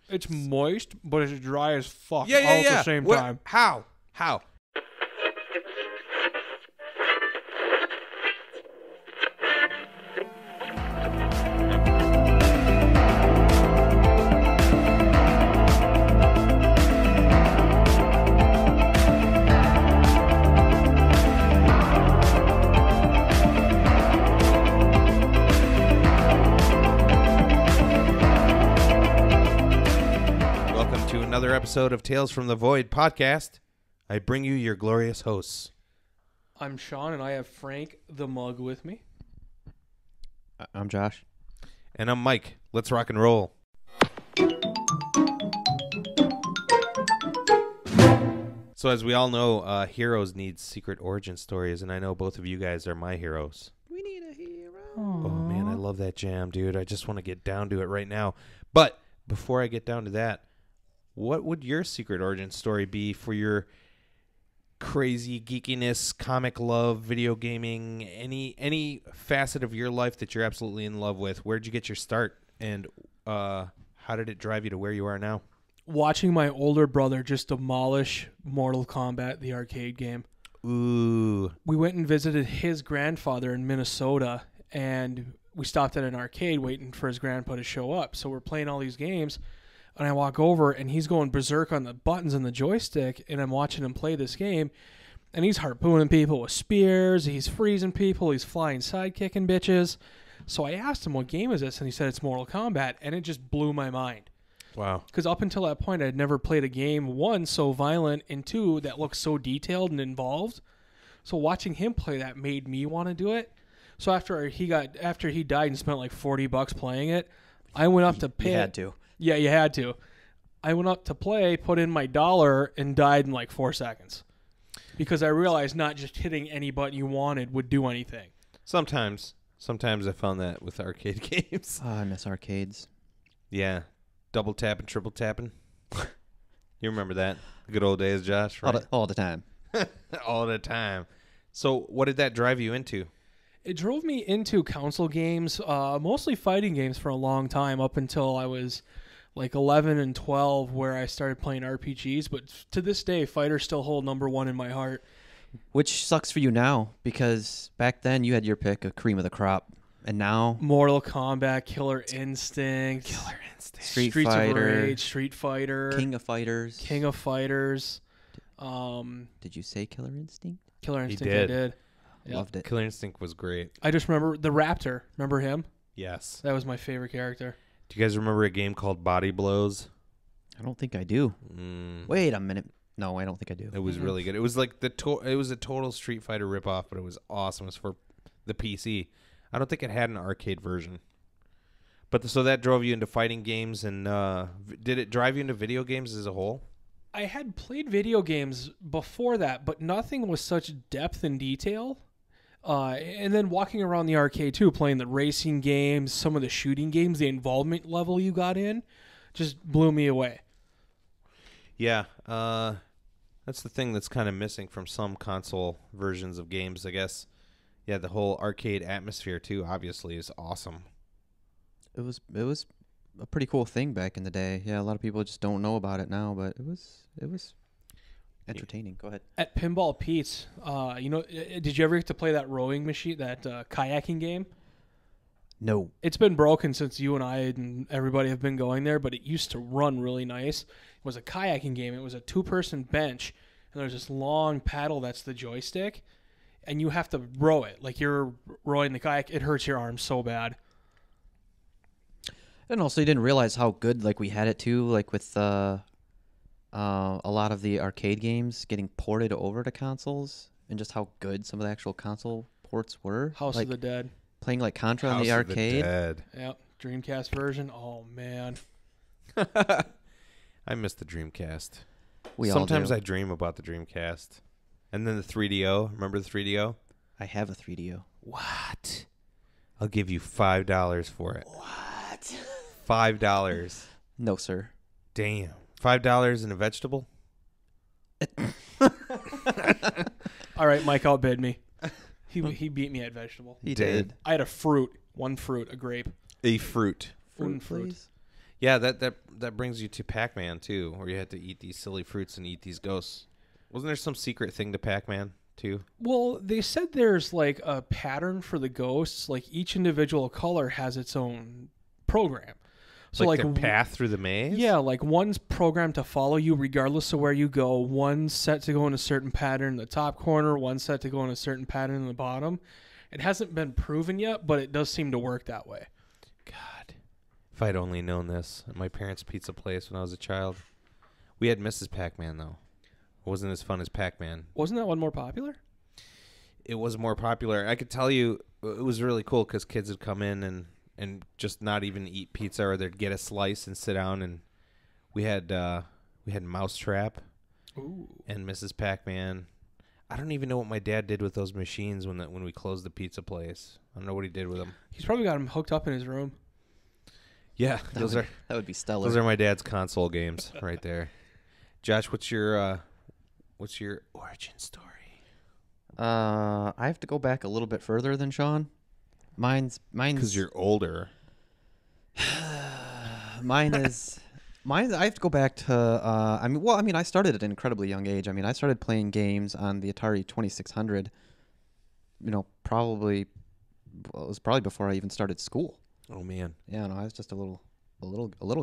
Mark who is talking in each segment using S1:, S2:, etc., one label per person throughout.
S1: It's moist, but it's dry as fuck all
S2: Yeah.
S1: at the same time.
S2: How? Another episode of Tales from the Void podcast. I bring you your glorious hosts.
S1: I'm Sean, and I have Frank the Mug with me.
S3: I'm Josh.
S2: And I'm Mike. Let's rock and roll. So as we all know, heroes need secret origin stories, and I know both of you guys are my heroes.
S3: We need a hero.
S2: Oh, man, I love that jam, dude. I just want to get down to it right now. But before I get down to that, what would your secret origin story be for your crazy geekiness, comic love, video gaming, any facet of your life that you're absolutely in love with? Where'd you get your start, and how did it drive you to where you are now?
S1: Watching my older brother just demolish Mortal Kombat, the arcade game.
S2: Ooh.
S1: We went and visited his grandfather in Minnesota, and we stopped at an arcade waiting for his grandpa to show up. So we're playing all these games. And I walk over, and he's going berserk on the buttons and the joystick, and I'm watching him play this game, and he's harpooning people with spears, he's freezing people, he's flying side-kicking bitches. So I asked him, what game is this? And he said, it's Mortal Kombat, and it just blew my mind.
S2: Wow.
S1: Because up until that point, I'd never played a game, one, so violent, and two, that looked so detailed and involved. So watching him play that made me want to do it. So after he died and spent like $40 playing it, I went up to pay.
S3: You had to.
S1: Yeah, you had to. I went up to play, put in my $1, and died in like 4 seconds. Because I realized not just hitting any button you wanted would do anything.
S2: Sometimes I found that with arcade games.
S3: Oh, I miss arcades.
S2: Yeah. Double tapping, triple tapping. You remember that? The good old days, Josh, right?
S3: All the time.
S2: All the time. So what did that drive you into?
S1: It drove me into console games, mostly fighting games for a long time, up until I was like 11 and 12, where I started playing RPGs. But to this day, fighters still hold number one in my heart.
S3: Which sucks for you now, because back then you had your pick of cream of the crop, and now
S1: Mortal Kombat, Killer Instinct,
S3: Street
S1: Streets
S3: Fighter,
S1: of Rage, Street Fighter,
S3: King of Fighters. Did you say Killer Instinct?
S1: Killer Instinct,
S2: did.
S1: I did. Yep.
S3: Loved it.
S2: Killer Instinct was great.
S1: I just remember the Raptor. Remember him?
S2: Yes.
S1: That was my favorite character.
S2: Do you guys remember a game called Body Blows?
S3: I don't think I do. Wait a minute. No, I don't think I do.
S2: It was really good. It was like it was a total Street Fighter ripoff, but it was awesome. It was for the PC. I don't think it had an arcade version. But so that drove you into fighting games, and did it drive you into video games as a whole?
S1: I had played video games before that, but nothing with such depth and detail. And then walking around the arcade too, playing the racing games, some of the shooting games, the involvement level you got in, just blew me away.
S2: Yeah, that's the thing that's kind of missing from some console versions of games, I guess. Yeah, the whole arcade atmosphere too, obviously, is awesome.
S3: It was a pretty cool thing back in the day. Yeah, a lot of people just don't know about it now, but it was entertaining. Go ahead.
S1: At Pinball Pete's, did you ever get to play that rowing machine, that kayaking game?
S3: No.
S1: It's been broken since you and I and everybody have been going there, but it used to run really nice. It was a kayaking game. It was a 2-person bench, and there's this long paddle that's the joystick, and you have to row it. Like you're rowing the kayak. It hurts your arms so bad.
S3: And also, you didn't realize how good we had it too, with a lot of the arcade games getting ported over to consoles, and just how good some of the actual console ports were.
S1: House of the Dead.
S3: Playing Contra in
S2: House
S3: the
S2: of
S3: arcade.
S2: The Dead.
S1: Yep, Dreamcast version. Oh man.
S2: I miss the Dreamcast.
S3: Sometimes
S2: I dream about the Dreamcast. And then the 3DO. Remember the 3DO?
S3: I have a 3DO.
S2: What? I'll give you $5 for it.
S3: What?
S2: $5.
S3: No, sir.
S2: Damn. $5 and a vegetable?
S1: All right, Mike outbid me. He beat me at vegetable.
S3: He did.
S1: I had a fruit, one fruit, a grape.
S2: A fruit.
S1: One fruit.
S3: Please?
S2: Yeah, that brings you to Pac-Man too, where you had to eat these silly fruits and eat these ghosts. Wasn't there some secret thing to Pac-Man too?
S1: Well, they said there's like a pattern for the ghosts. Like each individual color has its own program. So
S2: like
S1: like
S2: their path through the maze?
S1: yeah, like one's programmed to follow you regardless of where you go. One's set to go in a certain pattern in the top corner. One's set to go in a certain pattern in the bottom. It hasn't been proven yet, but it does seem to work that way.
S2: God. If I'd only known this at my parents' pizza place when I was a child. We had Mrs. Pac-Man, though. It wasn't as fun as Pac-Man.
S1: Wasn't that one more popular?
S2: It was more popular. I could tell you it was really cool because kids would come in and just not even eat pizza, or they'd get a slice and sit down, and we had Mousetrap and Mrs. Pac-Man. I don't even know what my dad did with those machines when we closed the pizza place. I don't know what he did with them.
S1: He's probably got them hooked up in his room.
S2: Yeah,
S3: That would be stellar.
S2: those are my dad's console games right there. Josh, what's your origin story?
S3: I have to go back a little bit further than Sean. Mine's
S2: Because you're older.
S3: Mine is mine. I have to go back to. I started at an incredibly young age. I started playing games on the Atari 2600. It was probably before I even started school.
S2: Oh man,
S3: Yeah, no, I was just a little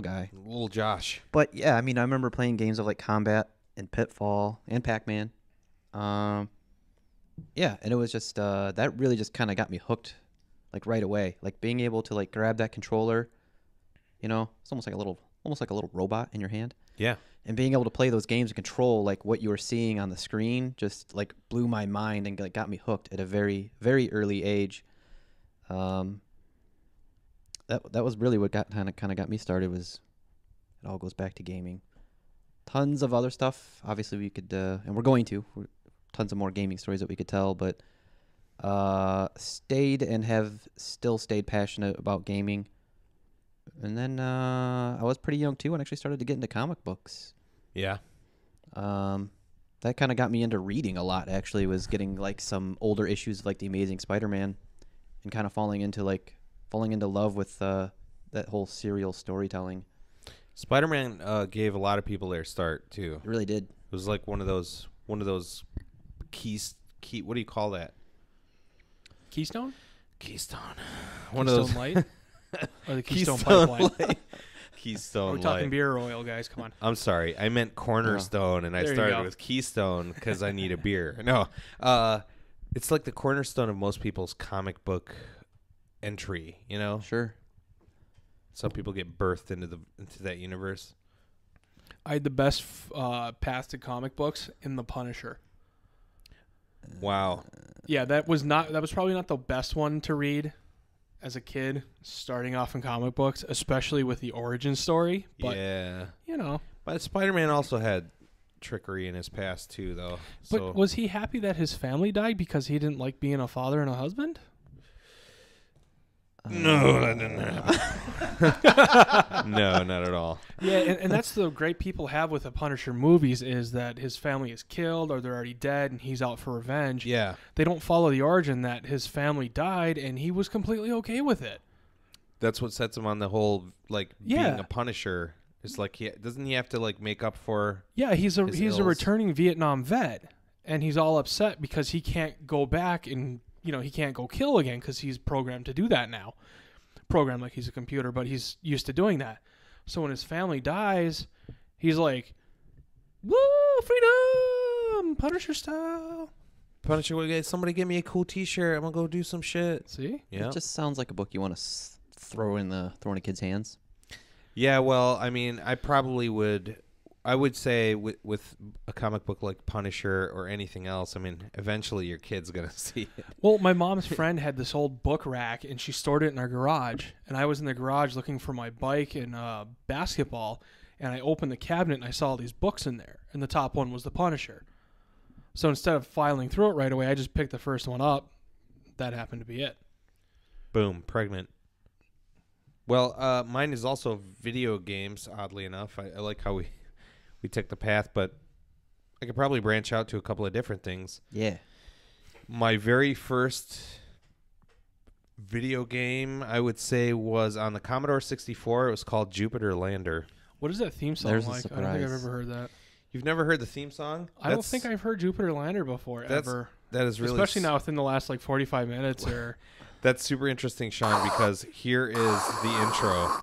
S3: guy.
S2: little Josh.
S3: But yeah, I remember playing games of like Combat and Pitfall and Pac-Man. Yeah, and it was just that really just kind of got me hooked, like right away. Like being able to like grab that controller, it's almost like a little robot in your hand.
S2: Yeah,
S3: And being able to play those games and control like what you were seeing on the screen just like blew my mind and like got me hooked at a very, very early age. That was really what kind of got me started. Was it all goes back to gaming. Tons of other stuff. Obviously, we could and we're going to tons of more gaming stories that we could tell. But stayed and have still stayed passionate about gaming. And then I was pretty young too, and actually started to get into comic books.
S2: yeah.
S3: That kind of got me into reading a lot. Actually, was getting like some older issues of like the Amazing Spider-Man, and kind of falling into love with that whole serial storytelling.
S2: Spider-Man gave a lot of people their start too.
S3: It really did.
S2: It was like one of those keys. What do you call that?
S1: Keystone?
S2: Keystone.
S1: One of those Light? Or the Keystone Pipeline?
S2: Keystone
S1: We're talking
S2: Light.
S1: beer oil, guys. Come on.
S2: I'm sorry. I meant Cornerstone, and I
S1: There you
S2: started
S1: go.
S2: with Keystone because I need a beer. No, it's like the cornerstone of most people's comic book entry.
S3: Sure.
S2: Some people get birthed into that universe.
S1: I had the best path to comic books in The Punisher.
S2: Wow.
S1: Yeah, that was probably not the best one to read as a kid, starting off in comic books, especially with the origin story. But,
S2: yeah.
S1: But
S2: Spider-Man also had trickery in his past too, though. So
S1: was he happy that his family died because he didn't like being a father and a husband?
S2: no, that didn't happen. No, not at all.
S1: Yeah, and that's the great people have with the Punisher movies is that his family is killed or they're already dead and he's out for revenge.
S2: Yeah.
S1: They don't follow the origin that his family died and he was completely okay with it.
S2: That's what sets him on the whole being a Punisher. It's like doesn't he have to like make up for?
S1: Yeah, he's a
S2: ills?
S1: returning Vietnam vet, and he's all upset because he can't go back and he can't go kill again because he's programmed to do that now. Programmed like he's a computer, but he's used to doing that. So when his family dies, he's like, "Woo, freedom, Punisher style."
S2: Punisher, somebody give me a cool T-shirt. I'm gonna go do some shit.
S1: See,
S2: Yeah.
S3: It just sounds like a book you want to throw in a kid's hands.
S2: Yeah, well, I mean, I would say with a comic book like Punisher or anything else, I mean, eventually your kid's going to see it.
S1: Well, my mom's friend had this old book rack, and she stored it in our garage. And I was in the garage looking for my bike and basketball, and I opened the cabinet, and I saw all these books in there. And the top one was The Punisher. So instead of filing through it right away, I just picked the first one up. That happened to be it.
S2: Boom, pregnant. Well, mine is also video games, oddly enough. I like how we took the path, but I could probably branch out to a couple of different things.
S3: Yeah.
S2: My very first video game, I would say, was on the Commodore 64. It was called Jupiter Lander.
S1: What is that theme song
S3: There's a
S1: like? I don't think I've
S3: surprise.
S1: ever heard that.
S2: You've never heard the theme song?
S1: I don't think I've heard Jupiter Lander before, ever.
S2: That is really...
S1: Especially now within the last, 45 minutes or...
S2: That's super interesting, Sean, because here is the intro.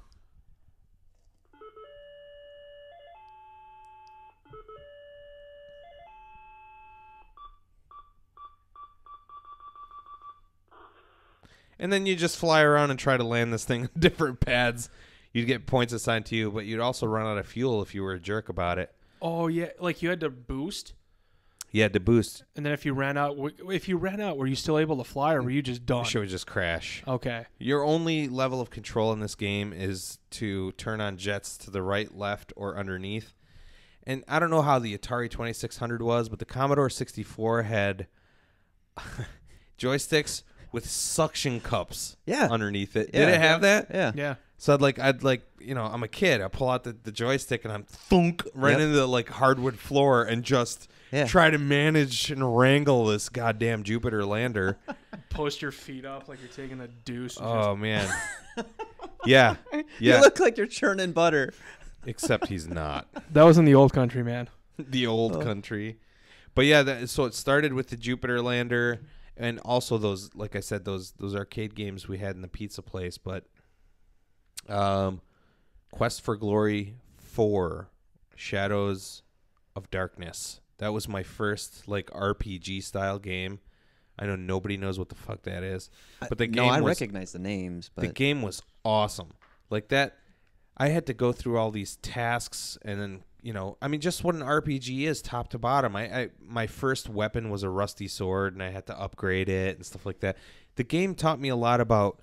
S2: And then you just fly around and try to land this thing on different pads. You'd get points assigned to you, but you'd also run out of fuel if you were a jerk about it.
S1: Oh, yeah. Like, you had to boost?
S2: You had to boost.
S1: And then if you ran out, were you still able to fly, or were you just done?
S2: Sure, would just crash.
S1: Okay.
S2: Your only level of control in this game is to turn on jets to the right, left, or underneath. And I don't know how the Atari 2600 was, but the Commodore 64 had joysticks with suction cups underneath it.
S3: Yeah.
S2: Did it have that?
S3: Yeah.
S1: Yeah.
S2: So I'm a kid. I pull out the joystick and I'm thunk right into the hardwood floor and just try to manage and wrangle this goddamn Jupiter Lander.
S1: Post your feet up like you're taking a deuce. And
S2: Oh man. Yeah.
S3: You look like you're churning butter.
S2: Except he's not.
S1: that was in the old country, man.
S2: The old country. But yeah, so it started with the Jupiter Lander and also those, like I said, those arcade games we had in the pizza place. But Quest for Glory 4, Shadows of Darkness. That was my first RPG style game. I know nobody knows what the fuck that is, but the game
S3: I recognize the names. But
S2: the game was awesome. Like that, I had to go through all these tasks, and then just what an RPG is, top to bottom. My first weapon was a rusty sword, and I had to upgrade it and stuff like that. The game taught me a lot about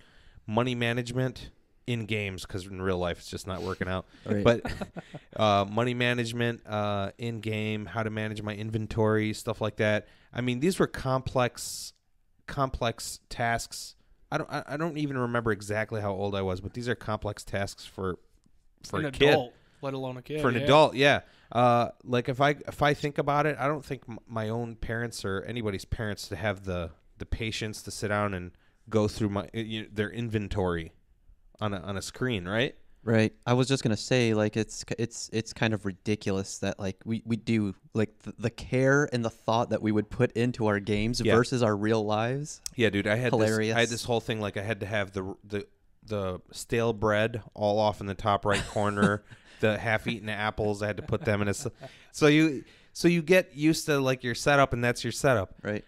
S2: money management in games, because in real life it's just not working out.
S3: Right.
S2: But money management in game, how to manage my inventory, stuff like that. I mean, these were complex tasks. I don't even remember exactly how old I was, but these are complex tasks for
S1: an
S2: a kid,
S1: adult, let alone a kid.
S2: for an adult. Yeah. If I think about it, I don't think my own parents or anybody's parents to have the patience to sit down and go through their inventory on a screen, right?
S3: Right. I was just gonna say, it's kind of ridiculous that we do the care and the thought that we would put into our games versus our real lives.
S2: Yeah, dude. I had
S3: Hilarious.
S2: this whole thing, I had to have the stale bread all off in the top right corner. The half-eaten apples, I had to put them in a. So you get used to your setup, and that's your setup.
S3: Right.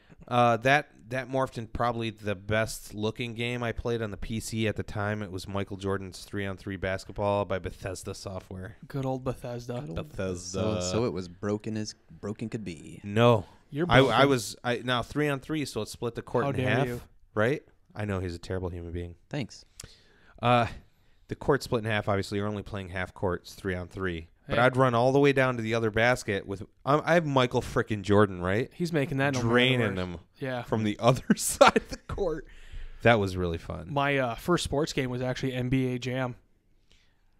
S2: That morphed in probably the best looking game I played on the PC at the time. It was Michael Jordan's 3-on-3 basketball by Bethesda Software.
S1: Good old Bethesda.
S3: So it was broken as broken could be.
S2: No,
S1: You're
S2: I
S1: broken.
S2: was now 3-on-3, so it split the court
S1: How
S2: in
S1: dare
S2: half.
S1: you.
S2: Right? I know he's a terrible human being.
S3: Thanks.
S2: The court split in half. Obviously, you're only playing half courts, 3-on-3. But
S1: Hey.
S2: I'd run all the way down to the other basket with. I have Michael frickin' Jordan, right?
S1: He's making that no matter
S2: Draining
S1: where.
S2: them
S1: Yeah.
S2: from the other side of the court. That was really fun.
S1: My first sports game was actually NBA Jam.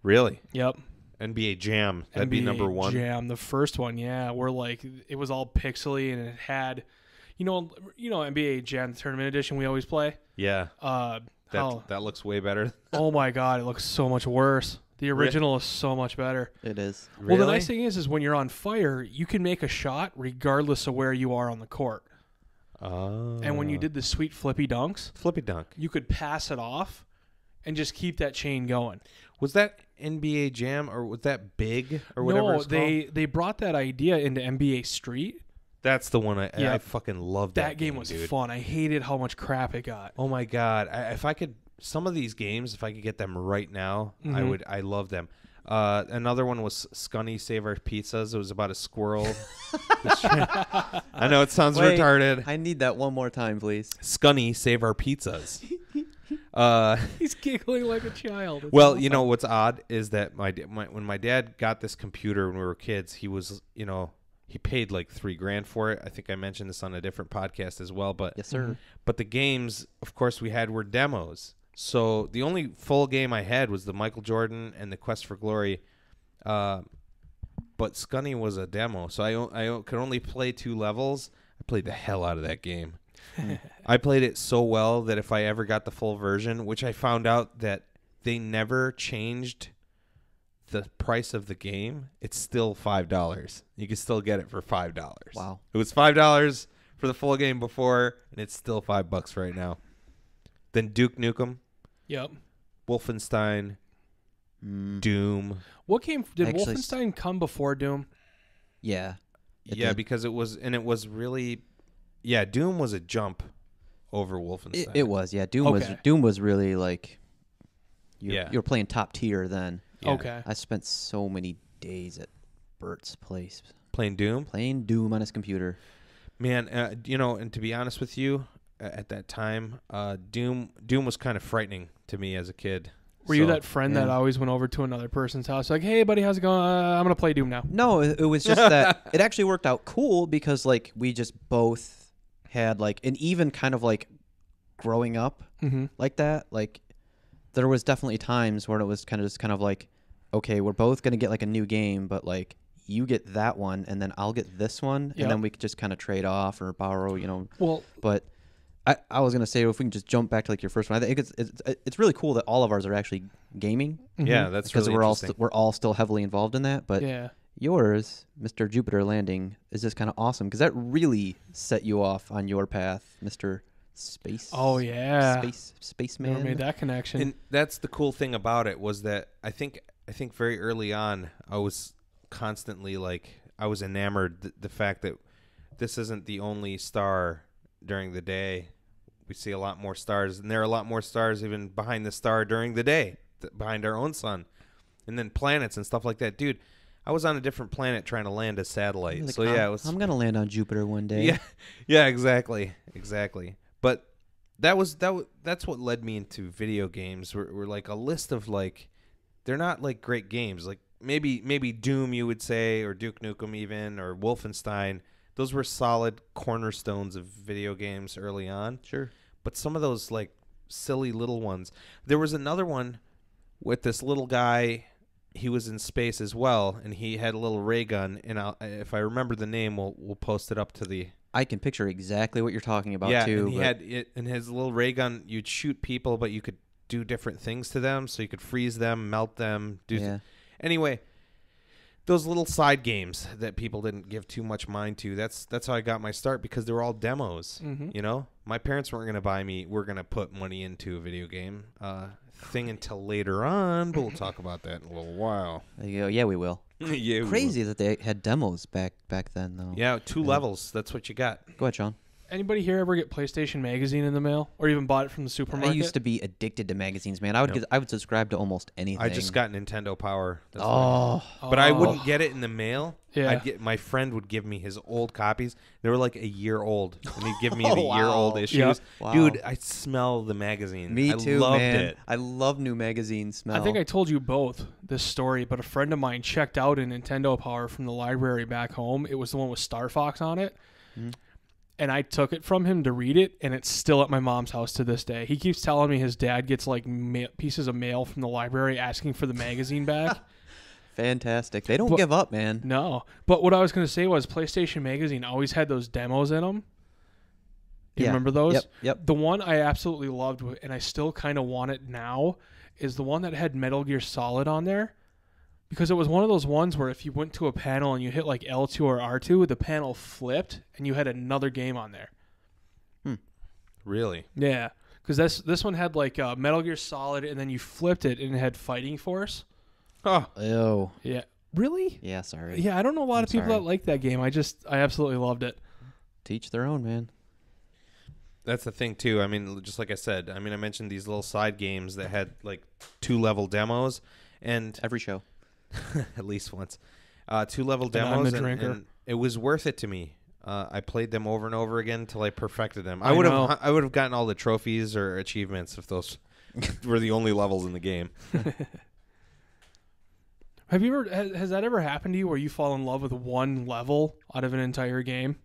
S2: Really?
S1: Yep.
S2: NBA Jam. That'd be
S1: NBA
S2: number one.
S1: Jam, the first one, yeah. Where it was all pixely and it had, NBA Jam, the tournament edition we always play.
S2: Yeah.
S1: Oh
S2: That looks way better.
S1: oh my God, it looks so much worse. The original is so much better.
S3: It is.
S1: Well, the nice thing is when you're on fire, you can make a shot regardless of where you are on the court.
S2: Oh.
S1: And when you did the sweet flippy dunks,
S2: Flippy Dunk.
S1: you could pass it off and just keep that chain going.
S2: Was that NBA Jam or was that Big or whatever it's called?
S1: they brought that idea into NBA Street.
S2: That's the one
S1: Yeah.
S2: I fucking loved. That
S1: game was
S2: dude.
S1: fun. I hated how much crap it got.
S2: Oh my God. If I could, some of these games, if I could get them right now,
S1: Mhm.
S2: I love them. Another one was Scunny Save Our Pizzas. It was about a squirrel. I know it sounds
S3: Wait,
S2: retarded.
S3: I need that one more time, please.
S2: Scunny Save Our Pizzas.
S1: He's giggling like a child. It's
S2: Well,
S1: awesome.
S2: what's odd is that when my dad got this computer when we were kids, he was, he paid like $3,000 for it. I think I mentioned this on a different podcast as well. But
S3: Yes, sir.
S2: But the games, of course, we had were demos. So the only full game I had was the Michael Jordan and the Quest for Glory. But Scunny was a demo, so I could only play 2 levels. I played the hell out of that game. I played it so well that if I ever got the full version, which I found out that they never changed the price of the game, it's still $5. You can still get it for $5.
S3: Wow.
S2: It was $5 for the full game before, and it's still $5 right now. Then Duke Nukem,
S1: Yep.
S2: Wolfenstein, Doom.
S1: What game did
S3: Actually,
S1: Wolfenstein come before Doom?
S3: Yeah. It
S2: Yeah,
S3: did.
S2: because it was really, yeah, Doom was a jump over Wolfenstein.
S3: It was, yeah. Doom
S1: Okay.
S3: was really like, you
S2: Yeah.
S3: were playing top tier then.
S2: Yeah.
S1: Okay.
S3: I spent so many days at Bert's place
S2: Playing Doom.
S3: playing Doom on his computer.
S2: Man, and to be honest with you, at that time, Doom was kind of frightening to me as a kid.
S1: Were you that friend that
S3: yeah.
S1: always went over to another person's house like, hey, buddy, how's it going? I'm going to play Doom now.
S3: No, it was just that it actually worked out cool because like we just both had like an even kind of like growing up
S1: Mm-hmm.
S3: like that. Like there was definitely times where it was kind of like, okay, we're both gonna get like a new game, but like you get that one and then I'll get this one,
S1: Yep.
S3: and then we could just kind of trade off or borrow, you know.
S1: Well,
S3: But I was gonna say if we can just jump back to like your first one, I think it's really cool that all of ours are actually gaming
S2: Yeah, that's
S3: because
S2: really
S3: we're all
S2: interesting.
S3: we're all still heavily involved in that. But
S1: yeah.
S3: yours, Mr. Jupiter Landing, is just kind of awesome because that really set you off on your path, Mr. Space.
S1: Oh, yeah.
S3: Spaceman.
S1: Never made that connection.
S2: And that's the cool thing about it was that I think very early on I was constantly like I was enamored the fact that this isn't the only star during the day. We see a lot more stars, and there are a lot more stars even behind the star during the day, behind our own sun, and then planets and stuff like that. Dude, I was on a different planet trying to land a satellite.
S3: Like,
S2: So yeah, it was.
S3: I'm gonna land on Jupiter one day.
S2: Yeah, exactly. But that's what led me into video games. Were like a list of like, they're not like great games. Like maybe Doom you would say, or Duke Nukem even, or Wolfenstein. Those were solid cornerstones of video games early on.
S3: Sure.
S2: But some of those like silly little ones. There was another one with this little guy. He was in space as well, and he had a little ray gun. And if I remember the name, we'll post it up to the.
S3: I can picture exactly what you're talking about
S2: Yeah,
S3: too.
S2: and he
S3: but
S2: had it in his little ray gun. You'd shoot people, but you could do different things to them. So you could freeze them, melt them. Anyway, those little side games that people didn't give too much mind to. That's how I got my start because they were all demos.
S1: Mm-hmm.
S2: You know, my parents weren't going to buy me. We're going to put money into a video game thing until later on. But we'll talk about that in a little while.
S3: There you go. Yeah, we will.
S2: Yeah, we
S3: Crazy that they had demos back then though.
S2: will. Yeah, 2 levels. That's what you got.
S3: Go ahead, Sean.
S1: Anybody here ever get PlayStation Magazine in the mail, or even bought it from the supermarket?
S3: I used to be addicted to magazines, man. I would subscribe to almost anything.
S2: I just got Nintendo Power. That's what
S3: Oh,
S2: But I wouldn't get it in the mail.
S1: Yeah.
S2: My friend would give me his old copies. They were like a year old, and he'd give me
S3: Oh,
S2: the year-old
S3: wow.
S2: issues.
S1: Yep.
S3: Wow.
S2: Dude, I smell the magazine.
S3: me
S2: I
S3: too,
S2: loved
S3: man.
S2: it.
S3: I love new magazine smell.
S1: I think I told you both this story, but a friend of mine checked out a Nintendo Power from the library back home. It was the one with Star Fox on it.
S3: Mhm.
S1: And I took it from him to read it, and it's still at my mom's house to this day. He keeps telling me his dad gets like pieces of mail from the library asking for the magazine back.
S3: Fantastic. They don't
S1: But-
S3: give up, man.
S1: No. But what I was going to say was PlayStation Magazine always had those demos in them. Do you
S3: Yeah.
S1: remember those?
S3: Yep.
S1: The one I absolutely loved, and I still kind of want it now, is the one that had Metal Gear Solid on there. Because it was one of those ones where if you went to a panel and you hit like L2 or R2, the panel flipped and you had another game on there.
S2: Really?
S1: Yeah. Because this one had like Metal Gear Solid, and then you flipped it and it had Fighting Force.
S2: Oh,
S3: Oh.
S1: Yeah. Really?
S3: Yeah, sorry.
S1: Yeah, I don't know a lot
S3: I'm
S1: of people
S3: sorry.
S1: that like that game. I absolutely loved it.
S3: Teach their own, man.
S2: that's the thing too. I mean, just like I said, I mentioned these little side games that had like 2-level demos, and
S3: Every show.
S2: at least once, 2-level
S1: And I'm
S2: demos,
S1: a drinker.
S2: and it was worth it to me. I played them over and over again until I perfected them.
S1: I
S2: I would
S1: know.
S2: have gotten all the trophies or achievements if those were the only levels in the game.
S1: Have you ever has that ever happened to you where you fall in love with one level out of an entire game?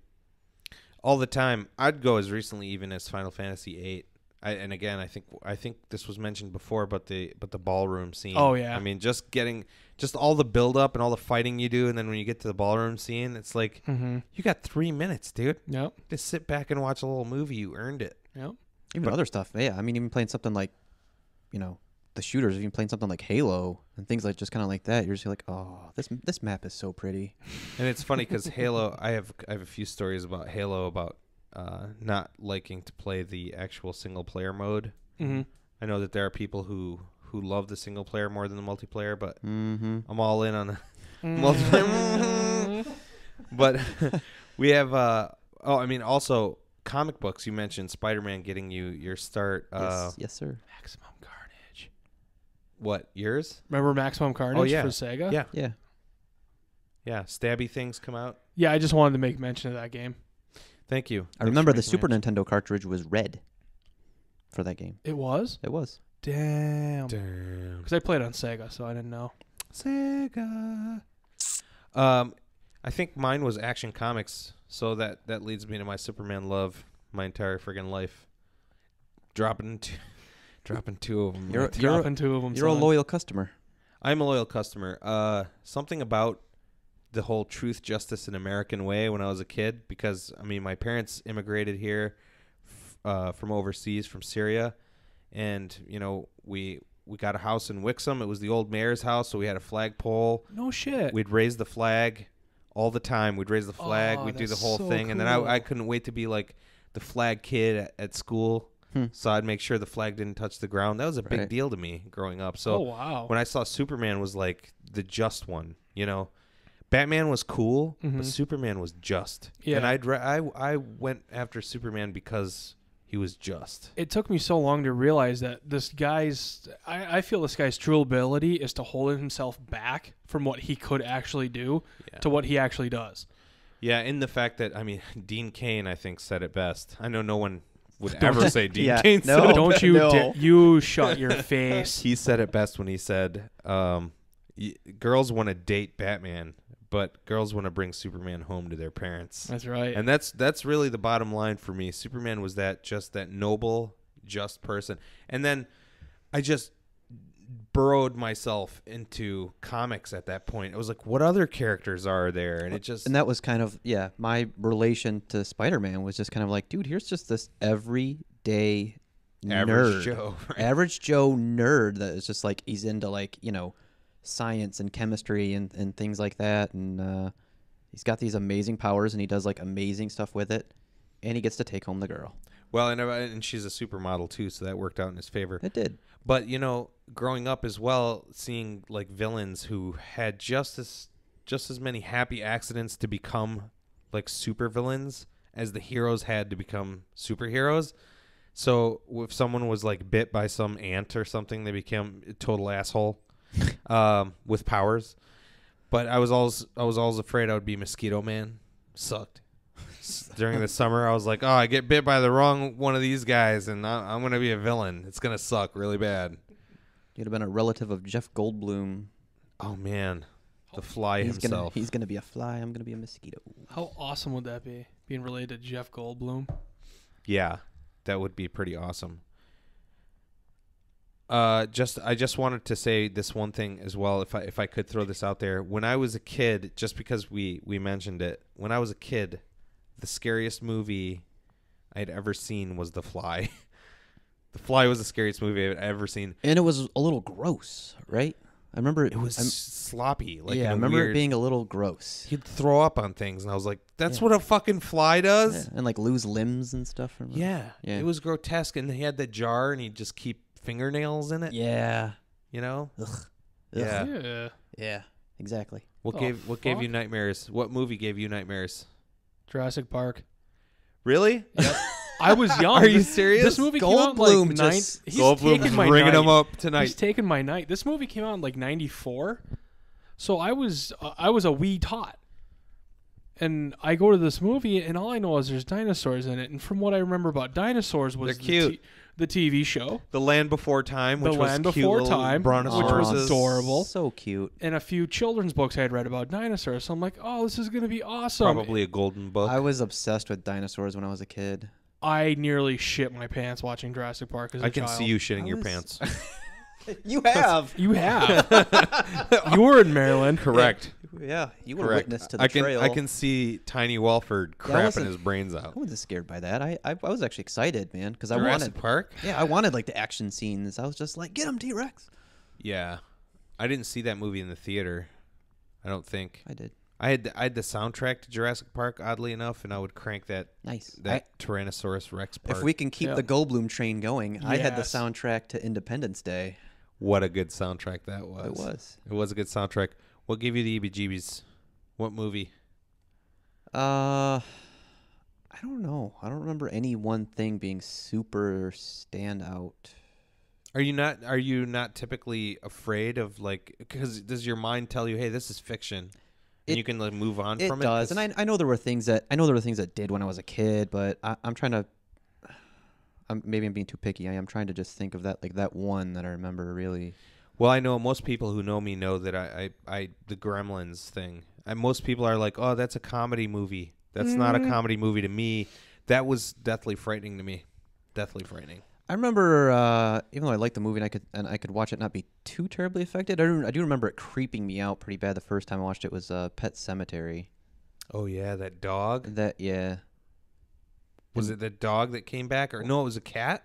S2: All the time. I'd go as recently even as Final Fantasy VIII. and again, I think this was mentioned before, but the ballroom scene.
S1: Oh, yeah.
S2: I mean, just all the build up and all the fighting you do, and then when you get to the ballroom scene, it's like you got 3 minutes, dude.
S1: Yep.
S2: Just sit back and watch a little movie. You earned it.
S1: Yep.
S3: Even other stuff. Yeah, I mean, even playing something like, the shooters, even playing something like Halo and things like just kind of like that, you're just like, oh, this map is so pretty.
S2: And it's funny because Halo, I have a few stories about Halo about not liking to play the actual single player mode. I know that there are people who love the single player more than the multiplayer, but I'm all in on the multiplayer. But we have also comic books. You mentioned Spider-Man getting you your start.
S3: Yes, sir.
S1: Maximum Carnage.
S2: What, yours?
S1: Remember Maximum Carnage
S2: yeah.
S1: for Sega?
S2: Yeah. Stabby things come out.
S1: Yeah, I just wanted to make mention of that game.
S2: Thank you.
S3: I remember the Super Nintendo cartridge was red for that game.
S1: It was?
S3: It was.
S1: Damn. Because I played on Sega, so I didn't know.
S2: Sega. I think mine was Action Comics, so that leads me to my Superman love my entire friggin' life. Dropping two of them.
S3: You're a loyal customer.
S2: I'm a loyal customer. Something about the whole truth, justice, and American way when I was a kid, because I mean my parents immigrated here from overseas, from Syria, and we got a house in Wixom. It was the old mayor's house, so we had a flagpole.
S1: No shit.
S2: We'd raise the flag all the time. We'd raise the flag. We'd do the whole thing, and then I couldn't wait to be like the flag kid at school. So I'd make sure the flag didn't touch the ground. That was a big deal to me growing up. So when I saw Superman was like the just one, Batman was cool, but Superman was just. Yeah. And I went after Superman because he was just.
S1: It took me so long to realize that I feel this guy's true ability is to hold himself back from what he could actually do to what he actually does.
S2: Yeah, in the fact that, I mean, Dean Cain, I think, said it best. I know no one would ever say Dean Cain said it
S1: don't
S2: best.
S1: you you shut your face.
S2: He said it best when he said, girls want to date Batman, but girls want to bring Superman home to their parents.
S1: That's right.
S2: And that's really the bottom line for me. Superman was that noble, just person. And then I just burrowed myself into comics at that point. It was like, what other characters are there? And
S3: and that was kind of, my relation to Spider-Man was just kind of like, dude, here's just this everyday
S2: average
S3: nerd.
S2: Joe. Right?
S3: Average Joe nerd that is just like, he's into like, science and chemistry and things like that. And he's got these amazing powers and he does like amazing stuff with it. And he gets to take home the girl.
S2: Well, and she's a supermodel too, so that worked out in his favor.
S3: It did.
S2: But, growing up as well, seeing like villains who had just as many happy accidents to become like super villains as the heroes had to become superheroes. So if someone was like bit by some ant or something, they became a total asshole with powers. But I was always afraid I would be Mosquito Man. Sucked. During the summer, I was like, oh, I get bit by the wrong one of these guys, and I'm going to be a villain. It's going to suck really bad.
S3: You'd have been a relative of Jeff Goldblum.
S2: Oh, man. The Fly himself.
S3: He's going to be a fly. I'm going to be a mosquito.
S1: How awesome would that be, being related to Jeff Goldblum?
S2: Yeah, that would be pretty awesome. I just wanted to say this one thing as well, if I could throw this out there. When I was a kid, just because we mentioned it, when I was a kid, the scariest movie I'd ever seen was The Fly. The Fly was the scariest movie I'd ever seen.
S3: And it was a little gross, right? I remember
S2: it was sloppy. Like
S3: I remember it being a little gross.
S2: He'd throw up on things, and I was like, that's what a fucking fly does?
S3: Yeah. And like lose limbs and stuff.
S2: Yeah. It was grotesque, and he had the jar, and he'd just keep fingernails in it.
S3: Yeah.
S2: Ugh.
S1: Yeah.
S3: Yeah, exactly.
S2: What gave you nightmares? What movie gave you nightmares?
S1: Jurassic Park.
S2: Really?
S1: Yep. I was young.
S2: Are you serious?
S1: This movie came out like
S2: Goldblum's bringing him up tonight.
S1: He's taking my night. This movie came out in like 94. So I was a wee tot. And I go to this movie, and all I know is there's dinosaurs in it. And from what I remember about dinosaurs was the TV show.
S2: The Land Before Time, which was cute,
S1: Before Time, which was adorable.
S3: So cute.
S1: And a few children's books I had read about dinosaurs. So I'm like, oh, this is going to be awesome.
S2: Probably a golden book.
S3: I was obsessed with dinosaurs when I was a kid.
S1: I nearly shit my pants watching Jurassic Park as a
S2: I can
S1: child.
S2: see you shitting
S3: I
S2: your
S3: was-
S2: pants.
S3: You have.
S1: You have. You were in Maryland.
S2: Correct.
S3: Yeah, you were
S2: Correct.
S3: witness to the
S2: I can
S3: trail.
S2: I can see Tiny Walford crapping
S3: wasn't-
S2: his brains out.
S3: I wasn't scared by that. I was actually excited, man, because I
S2: Jurassic
S3: wanted.
S2: Park?
S3: Yeah, I wanted like the action scenes. I was just like, get him, T-Rex.
S2: Yeah. I didn't see that movie in the theater. I don't think.
S3: I did.
S2: I had the soundtrack to Jurassic Park, oddly enough, and I would crank that
S3: Nice.
S2: Tyrannosaurus Rex part.
S3: If we can keep
S1: Yeah.
S3: the Goldblum train going, I had the
S1: Yes.
S3: soundtrack to Independence Day.
S2: What a good soundtrack that was.
S3: It was.
S2: It was a good soundtrack. What gave you the EBGBs? What movie?
S3: I don't know. I don't remember any one thing being super standout.
S2: Are you not typically afraid of, like, because does your mind tell you, hey, this is fiction, and you can like move on
S3: It
S2: from it?
S3: does, and I know there were things that did when I was a kid, but I'm trying to. Maybe I'm being too picky. I am trying to just think of that one that I remember really.
S2: Well, I know most people who know me know that I the Gremlins thing. Most people are like, oh, that's a comedy movie. That's not a comedy movie to me. That was deathly frightening to me. Deathly frightening.
S3: I remember, even though I liked the movie and I could watch it not be too terribly affected. I do remember it creeping me out pretty bad. The first time I watched it was Pet Sematary.
S2: Oh yeah, that dog.
S3: Yeah.
S2: Was it the dog that came back, or no? It was a cat.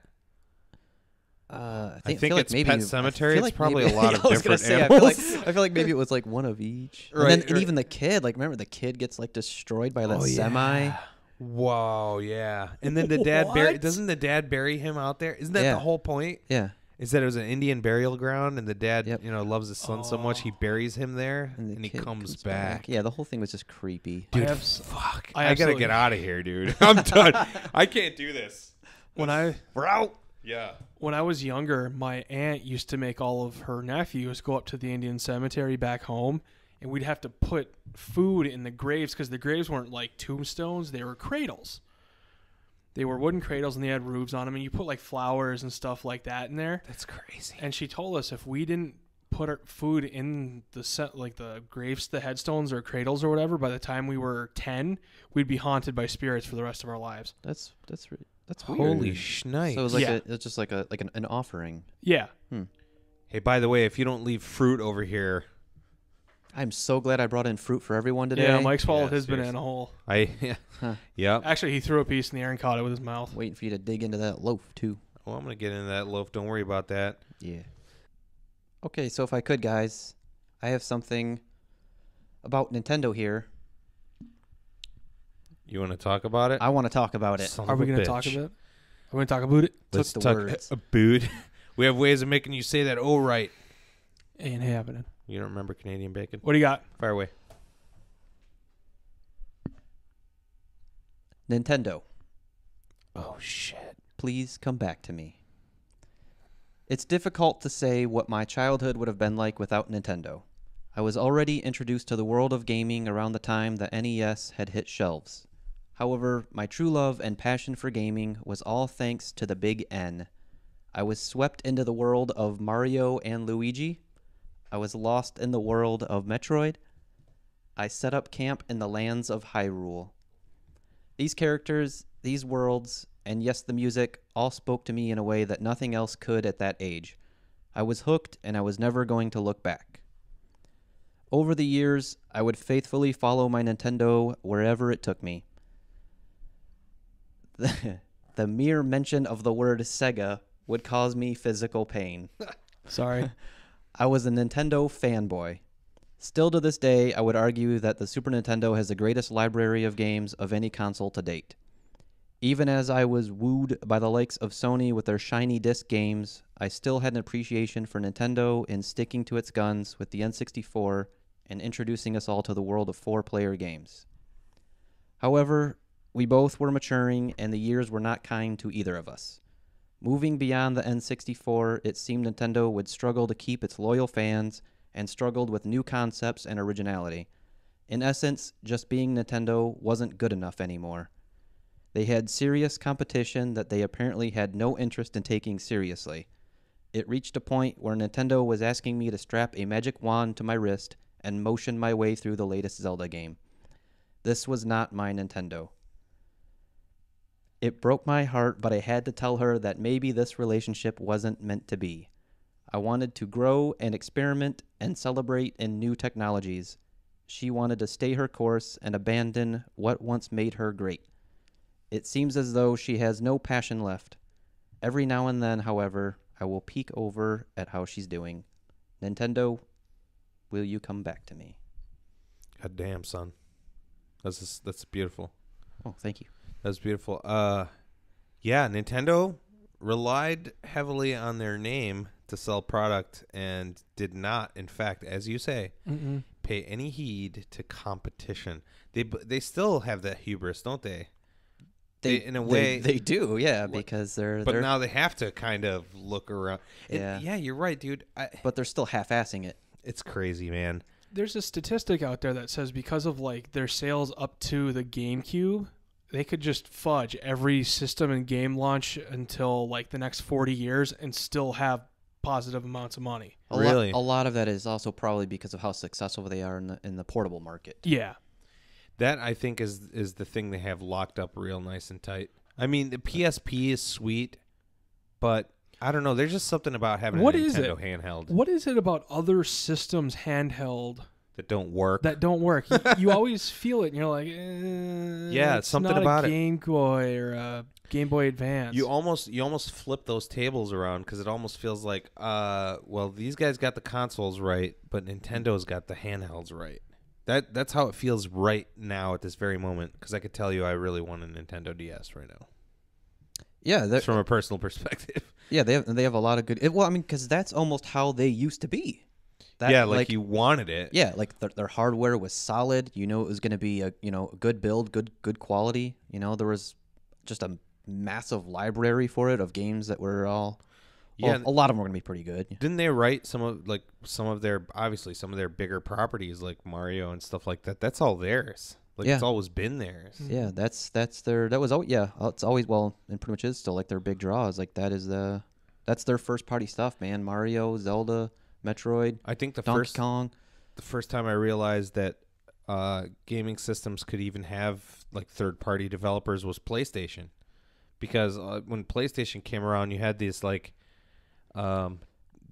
S3: I
S2: think
S3: feel like
S2: it's
S3: maybe
S2: Pet Sematary. It's probably a
S3: maybe-
S2: lot of
S3: I was gonna
S2: different
S3: say,
S2: animals.
S3: I feel like maybe it was like one of each.
S2: Right,
S3: And
S2: right.
S3: even the kid, like remember the kid gets like destroyed by that
S2: Oh,
S3: semi.
S2: yeah. Whoa, yeah. And then the dad doesn't the dad bury him out there? Isn't that
S3: Yeah.
S2: the whole point?
S3: Yeah.
S2: Is that it was an Indian burial ground, and the dad,
S3: Yep.
S2: loves his son so much he buries him there,
S3: And, the
S2: and he
S3: kid
S2: comes back.
S3: Yeah, the whole thing was just creepy.
S1: I
S2: Dude,
S1: have
S2: fuck!
S1: I
S2: I gotta
S1: absolutely-
S2: get out of here, dude. I'm done. I can't do this.
S1: When I
S2: We're out. Yeah.
S1: When I was younger, my aunt used to make all of her nephews go up to the Indian cemetery back home, and we'd have to put food in the graves because the graves weren't like tombstones; they were cradles. They were wooden cradles, and they had roofs on them, and you put like flowers and stuff like that in there.
S2: That's crazy.
S1: And she told us if we didn't put our food in the graves, the headstones or cradles or whatever, by the time we were 10, we'd be haunted by spirits for the rest of our lives.
S3: That's weird.
S2: Holy schnipe.
S3: So it was like
S1: Yeah.
S3: it was just like an offering.
S1: Yeah.
S2: Hey, by the way, if you don't leave fruit over here,
S3: I'm so glad I brought in fruit for everyone today.
S1: Yeah, Mike swallowed
S2: Yeah,
S1: his
S2: seriously.
S1: banana whole.
S2: Yep.
S1: Actually, he threw a piece in the air and caught it with his mouth.
S3: Waiting for you to dig into that loaf too.
S2: Well, I'm gonna get into that loaf. Don't worry about that.
S3: Yeah. Okay, so if I could, guys, I have something about Nintendo here.
S2: You want to talk about it?
S3: I want to talk about it.
S2: Son
S1: Are
S2: of
S1: we
S2: a
S1: going to
S2: bitch.
S1: talk about it? Are we going to talk about it?
S2: Let's
S3: the
S2: talk
S3: words.
S2: about. We have ways of making you say that. Oh, right.
S1: Ain't happening.
S2: You don't remember Canadian bacon?
S1: What do you got?
S2: Fire away.
S3: Nintendo,
S2: Oh shit.
S3: please come back to me. It's difficult to say what my childhood would have been like without Nintendo. I was already introduced to the world of gaming around the time the NES had hit shelves. However, my true love and passion for gaming was all thanks to the Big N. I was swept into the world of Mario and Luigi. I was lost in the world of Metroid. I set up camp in the lands of Hyrule. These characters, these worlds, and yes, the music, all spoke to me in a way that nothing else could at that age. I was hooked, and I was never going to look back. Over the years, I would faithfully follow my Nintendo wherever it took me. The mere mention of the word Sega would cause me physical pain.
S1: Sorry.
S3: I was a Nintendo fanboy. Still to this day, I would argue that the Super Nintendo has the greatest library of games of any console to date. Even as I was wooed by the likes of Sony with their shiny disc games, I still had an appreciation for Nintendo in sticking to its guns with the N64 and introducing us all to the world of four-player games. However, we both were maturing, and the years were not kind to either of us. Moving beyond the N64, it seemed Nintendo would struggle to keep its loyal fans and struggled with new concepts and originality. In essence, just being Nintendo wasn't good enough anymore. They had serious competition that they apparently had no interest in taking seriously. It reached a point where Nintendo was asking me to strap a magic wand to my wrist and motion my way through the latest Zelda game. This was not my Nintendo. It broke my heart, but I had to tell her that maybe this relationship wasn't meant to be. I wanted to grow and experiment and celebrate in new technologies. She wanted to stay her course and abandon what once made her great. It seems as though she has no passion left. Every now and then, however, I will peek over at how she's doing. Nintendo, will you come back to me?
S2: God damn, son. That's beautiful.
S3: Oh, thank you.
S2: That's beautiful. Yeah, Nintendo relied heavily on their name to sell product and did not, in fact, as you say, pay any heed to competition. They still have that hubris, don't they? In a way,
S3: they do, yeah, because they're.
S2: But now they have to kind of look around.
S3: Yeah,
S2: yeah, you're right, dude.
S3: But they're still half-assing it.
S2: It's crazy, man.
S1: There's a statistic out there that says because of like their sales up to the GameCube, they could just fudge every system and game launch until like the next 40 years and still have positive amounts of money.
S2: Really?
S3: A lot of that is also probably because of how successful they are in the portable market.
S1: Yeah.
S2: That, I think, is the thing they have locked up real nice and tight. I mean, the PSP is sweet, but I don't know. There's just something about having a Nintendo handheld.
S1: What is it about other systems handheld
S2: that don't work?
S1: You always feel it, and you're like,
S2: yeah,
S1: it's
S2: something
S1: not
S2: about
S1: a
S2: it.
S1: Game Boy or a Game Boy Advance.
S2: You almost flip those tables around because it almost feels like, well, these guys got the consoles right, but Nintendo's got the handhelds right. That's how it feels right now at this very moment. Because I could tell you, I really want a Nintendo DS right now.
S3: Yeah,
S2: it's from a personal perspective.
S3: Yeah, they have a lot of good. Well, I mean, because that's almost how they used to be.
S2: Yeah, like you wanted it.
S3: Yeah, like their hardware was solid. You know, it was going to be a good build, good quality. You know, there was just a massive library for it of games that were all. Yeah, a lot of them were going to be pretty good.
S2: Didn't they write some of their bigger properties like Mario and stuff like that? That's all theirs. Like it's always been theirs.
S3: Yeah, that's their. That was it's always and pretty much is still like their big draws. Like that's their first party stuff, man. Mario, Zelda, Metroid.
S2: I think
S3: Donkey Kong.
S2: The first time I realized that gaming systems could even have like third party developers was PlayStation, because when PlayStation came around, you had these like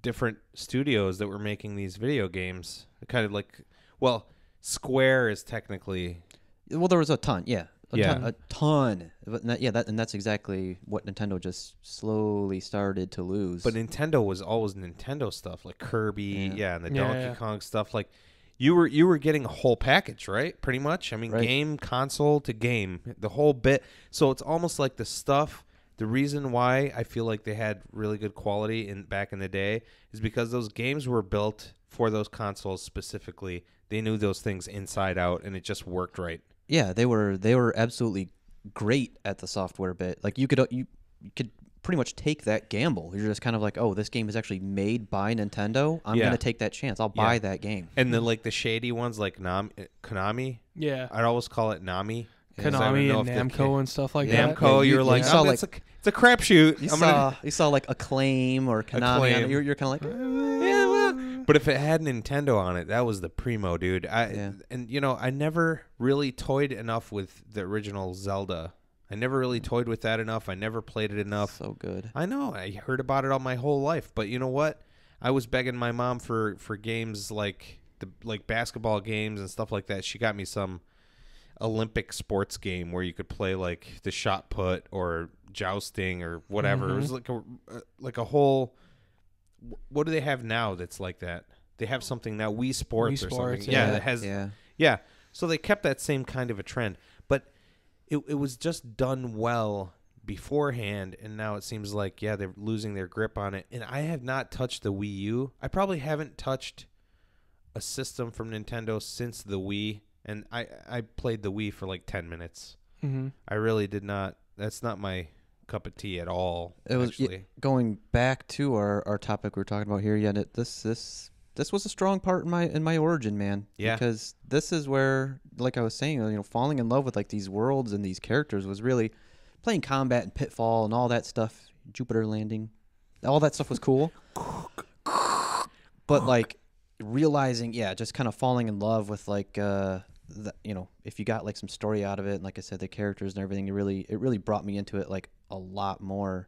S2: different studios that were making these video games. Kind of like, well, Square is technically.
S3: Well, there was a ton, a ton. But that's exactly what Nintendo just slowly started to lose.
S2: But Nintendo was always Nintendo stuff, like Kirby, and the Donkey Kong stuff. Like you were getting a whole package, right? Pretty much. I mean, game, console to game, the whole bit. So it's almost like the stuff. The reason why I feel like they had really good quality back in the day is because those games were built for those consoles specifically. They knew those things inside out, and it just worked right.
S3: Yeah, they were absolutely great at the software bit. Like you could pretty much take that gamble. You're just kind of like, oh, this game is actually made by Nintendo. I'm gonna take that chance. I'll buy that game.
S2: And then like the shady ones, like Konami.
S1: Yeah,
S2: I'd always call it Nami.
S1: Konami and Namco and stuff like that.
S2: Namco, you're like, it's a crapshoot.
S3: You saw like Acclaim or Konami. You're kind of like,
S2: But if it had Nintendo on it, that was the primo, dude. And I never really toyed enough with the original Zelda. I never really toyed with that enough. I never played it enough.
S3: So good.
S2: I know. I heard about it all my whole life. But you know what? I was begging my mom for games like basketball games and stuff like that. She got me some Olympic sports game where you could play like the shot put or jousting or whatever. It was like a whole. What do they have now that's like that? They have something now, Wii Sports or something. Yeah, that has. Yeah. So they kept that same kind of a trend, but it was just done well beforehand, and now it seems like they're losing their grip on it. And I have not touched the Wii U. I probably haven't touched a system from Nintendo since the Wii. And I played the Wii for like 10 minutes. Mm-hmm. I really did not. That's not my cup of tea at all. It was
S3: going back to our topic we were talking about here. Yeah, this was a strong part in my origin, man. Yeah, because this is where, like I was saying, falling in love with like these worlds and these characters was really playing Combat and Pitfall and all that stuff. Jupiter Landing, all that stuff was cool. But like realizing, just kind of falling in love with like if you got like some story out of it, and like I said, the characters and everything, it really brought me into it like a lot more.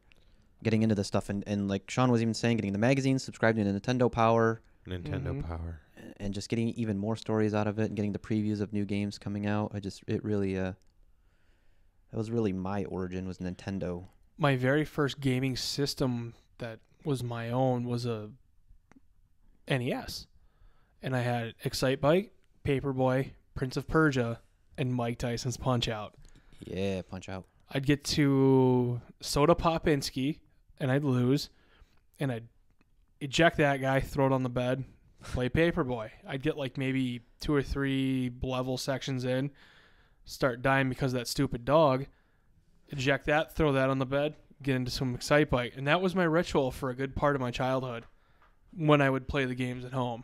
S3: Getting into this stuff, and like Sean was even saying, getting the magazines, subscribing to Nintendo Power, and just getting even more stories out of it, and getting the previews of new games coming out. That was really my origin, was Nintendo.
S1: My very first gaming system that was my own was a NES, and I had Excitebike, Paperboy, Prince of Persia, and Mike Tyson's Punch-Out.
S3: Yeah, Punch-Out.
S1: I'd get to Soda Popinski, and I'd lose, and I'd eject that guy, throw it on the bed, play Paperboy. I'd get like maybe 2 or 3 level sections in, start dying because of that stupid dog, eject that, throw that on the bed, get into some Excitebike. And that was my ritual for a good part of my childhood when I would play the games at home.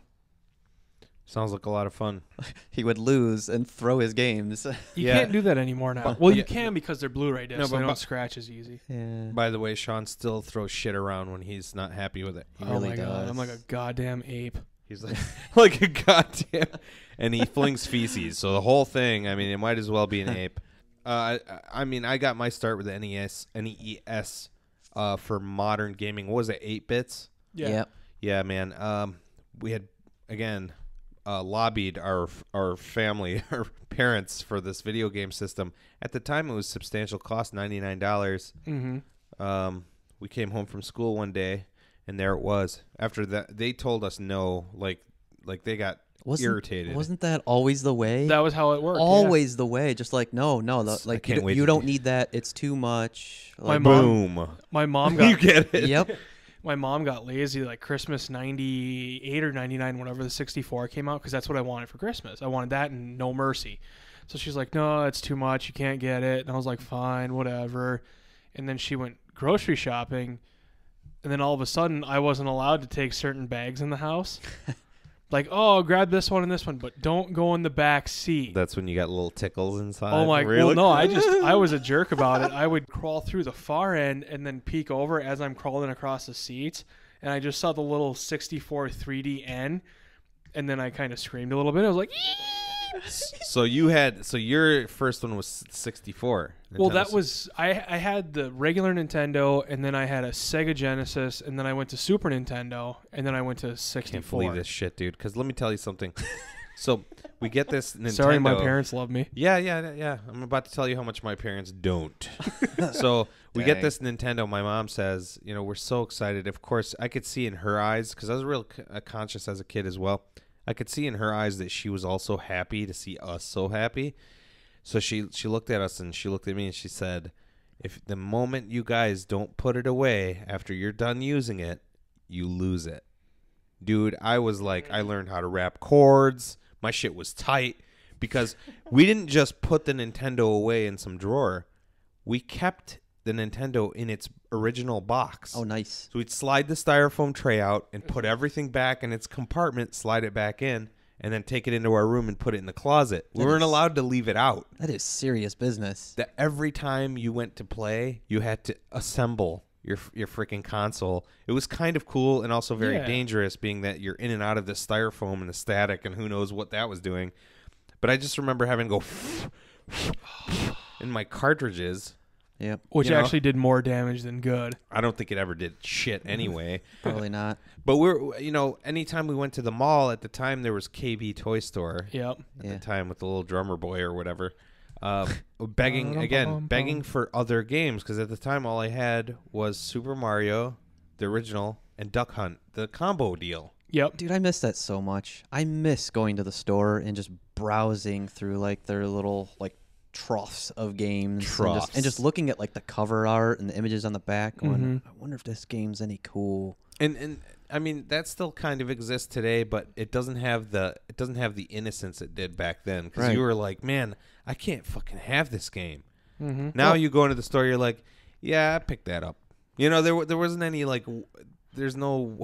S2: Sounds like a lot of fun.
S3: He would lose and throw his games.
S1: You can't do that anymore now. Well, you can because they're Blu-ray discs. They don't scratch as easy.
S3: Yeah.
S2: By the way, Sean still throws shit around when he's not happy with it.
S3: He really
S1: my
S3: does.
S1: God, I'm like a goddamn ape.
S2: He's like, like a goddamn... And he flings feces. So the whole thing, I mean, it might as well be an ape. I mean, I got my start with the NES for modern gaming. What was it, 8 bits?
S1: Yeah.
S3: Yep.
S2: Yeah, man. We had, again... lobbied our family, our parents, for this video game system. At the time, it was substantial cost, $99.
S1: Mm-hmm.
S2: We came home from school one day, and there it was. After that, they told us no, like they got irritated.
S3: Wasn't that always the way?
S1: That was how it worked.
S3: Always the way. Just like no, like you don't need that. It's too much. Like,
S1: My mom got
S2: you get it.
S3: Yep.
S1: My mom got lazy like Christmas 98 or 99, whenever the 64 came out, because that's what I wanted for Christmas. I wanted that and No Mercy. So she's like, no, it's too much. You can't get it. And I was like, fine, whatever. And then she went grocery shopping. And then all of a sudden, I wasn't allowed to take certain bags in the house. Like, oh, grab this one and this one, but don't go in the back seat.
S2: That's when you got little tickles inside.
S1: Oh my!
S2: Really?
S1: Well, no, I was a jerk about it. I would crawl through the far end and then peek over as I'm crawling across the seats, and I just saw the little 64 3DN, and then I kind of screamed a little bit. I was like,
S2: So your first one was 64.
S1: well, that was I had the regular Nintendo, and then I had a Sega Genesis, and then I went to Super Nintendo, and then I went to 64.
S2: Can't believe this shit, dude. Because let me tell you something. So we get this Nintendo.
S1: Sorry, my parents love me.
S2: Yeah. I'm about to tell you how much my parents don't. So we get this Nintendo. My mom says, we're so excited. Of course, I could see in her eyes, because I was real conscious as a kid as well. I could see in her eyes that she was also happy to see us so happy. So she looked at us and she looked at me and she said, if the moment you guys don't put it away after you're done using it, you lose it. Dude, I was like, I learned how to wrap cords. My shit was tight because we didn't just put the Nintendo away in some drawer. We kept the Nintendo in its original box.
S3: Oh, nice.
S2: So we'd slide the styrofoam tray out and put everything back in its compartment, slide it back in, and then take it into our room and put it in the closet. We weren't allowed to leave it out.
S3: That is serious business.
S2: That every time you went to play, you had to assemble your freaking console. It was kind of cool and also very dangerous, being that you're in and out of the styrofoam and the static and who knows what that was doing. But I just remember having to go in my cartridges.
S3: Yep.
S1: Which actually did more damage than good.
S2: I don't think it ever did shit anyway.
S3: Probably not.
S2: But anytime we went to the mall, at the time there was KB Toy Store.
S1: Yep.
S2: At the time with the little drummer boy or whatever. Begging for other games, because at the time all I had was Super Mario, the original, and Duck Hunt, the combo deal.
S1: Yep.
S3: Dude, I miss that so much. I miss going to the store and just browsing through like their little like troughs of games and just looking at like the cover art and the images on the back going, I wonder if this game's any cool.
S2: And I mean, that still kind of exists today, but it doesn't have the innocence it did back then, because you were like, man, I can't fucking have this game. Now you go into the store, you're like, yeah, I picked that up. There wasn't any like, there's no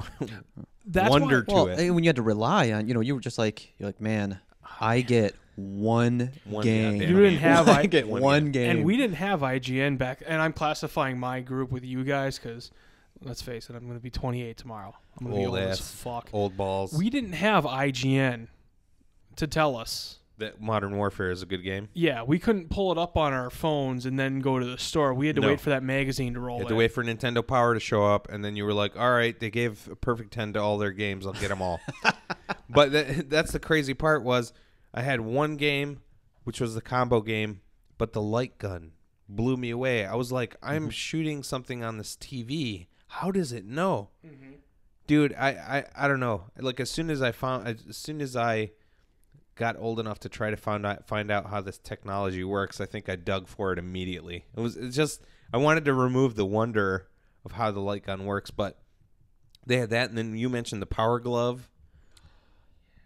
S2: wonder to it.
S3: When you had to rely on, you were just like, you're like, man, I get one game.
S1: You didn't have
S3: I get one game.
S1: And we didn't have IGN back. And I'm classifying my group with you guys because, let's face it, I'm going to be 28 tomorrow. I'm going to be old as fuck.
S2: Old balls.
S1: We didn't have IGN to tell us
S2: That Modern Warfare is a good game.
S1: Yeah, we couldn't pull it up on our phones and then go to the store. We had to
S2: No.
S1: wait for that magazine to roll
S2: You
S1: in.
S2: had to wait for Nintendo Power to show up, and then you were like, all right, they gave a perfect 10 to all their games. I'll get them all. But that's the crazy part was I had one game, which was the combo game, but the light gun blew me away. I was like, I'm shooting something on this TV. How does it know?
S1: Mm-hmm.
S2: Dude, I don't know. Like, as soon as I got old enough to try to find out how this technology works, I think I dug for it immediately. It's just I wanted to remove the wonder of how the light gun works, but they had that, and then you mentioned the Power Glove,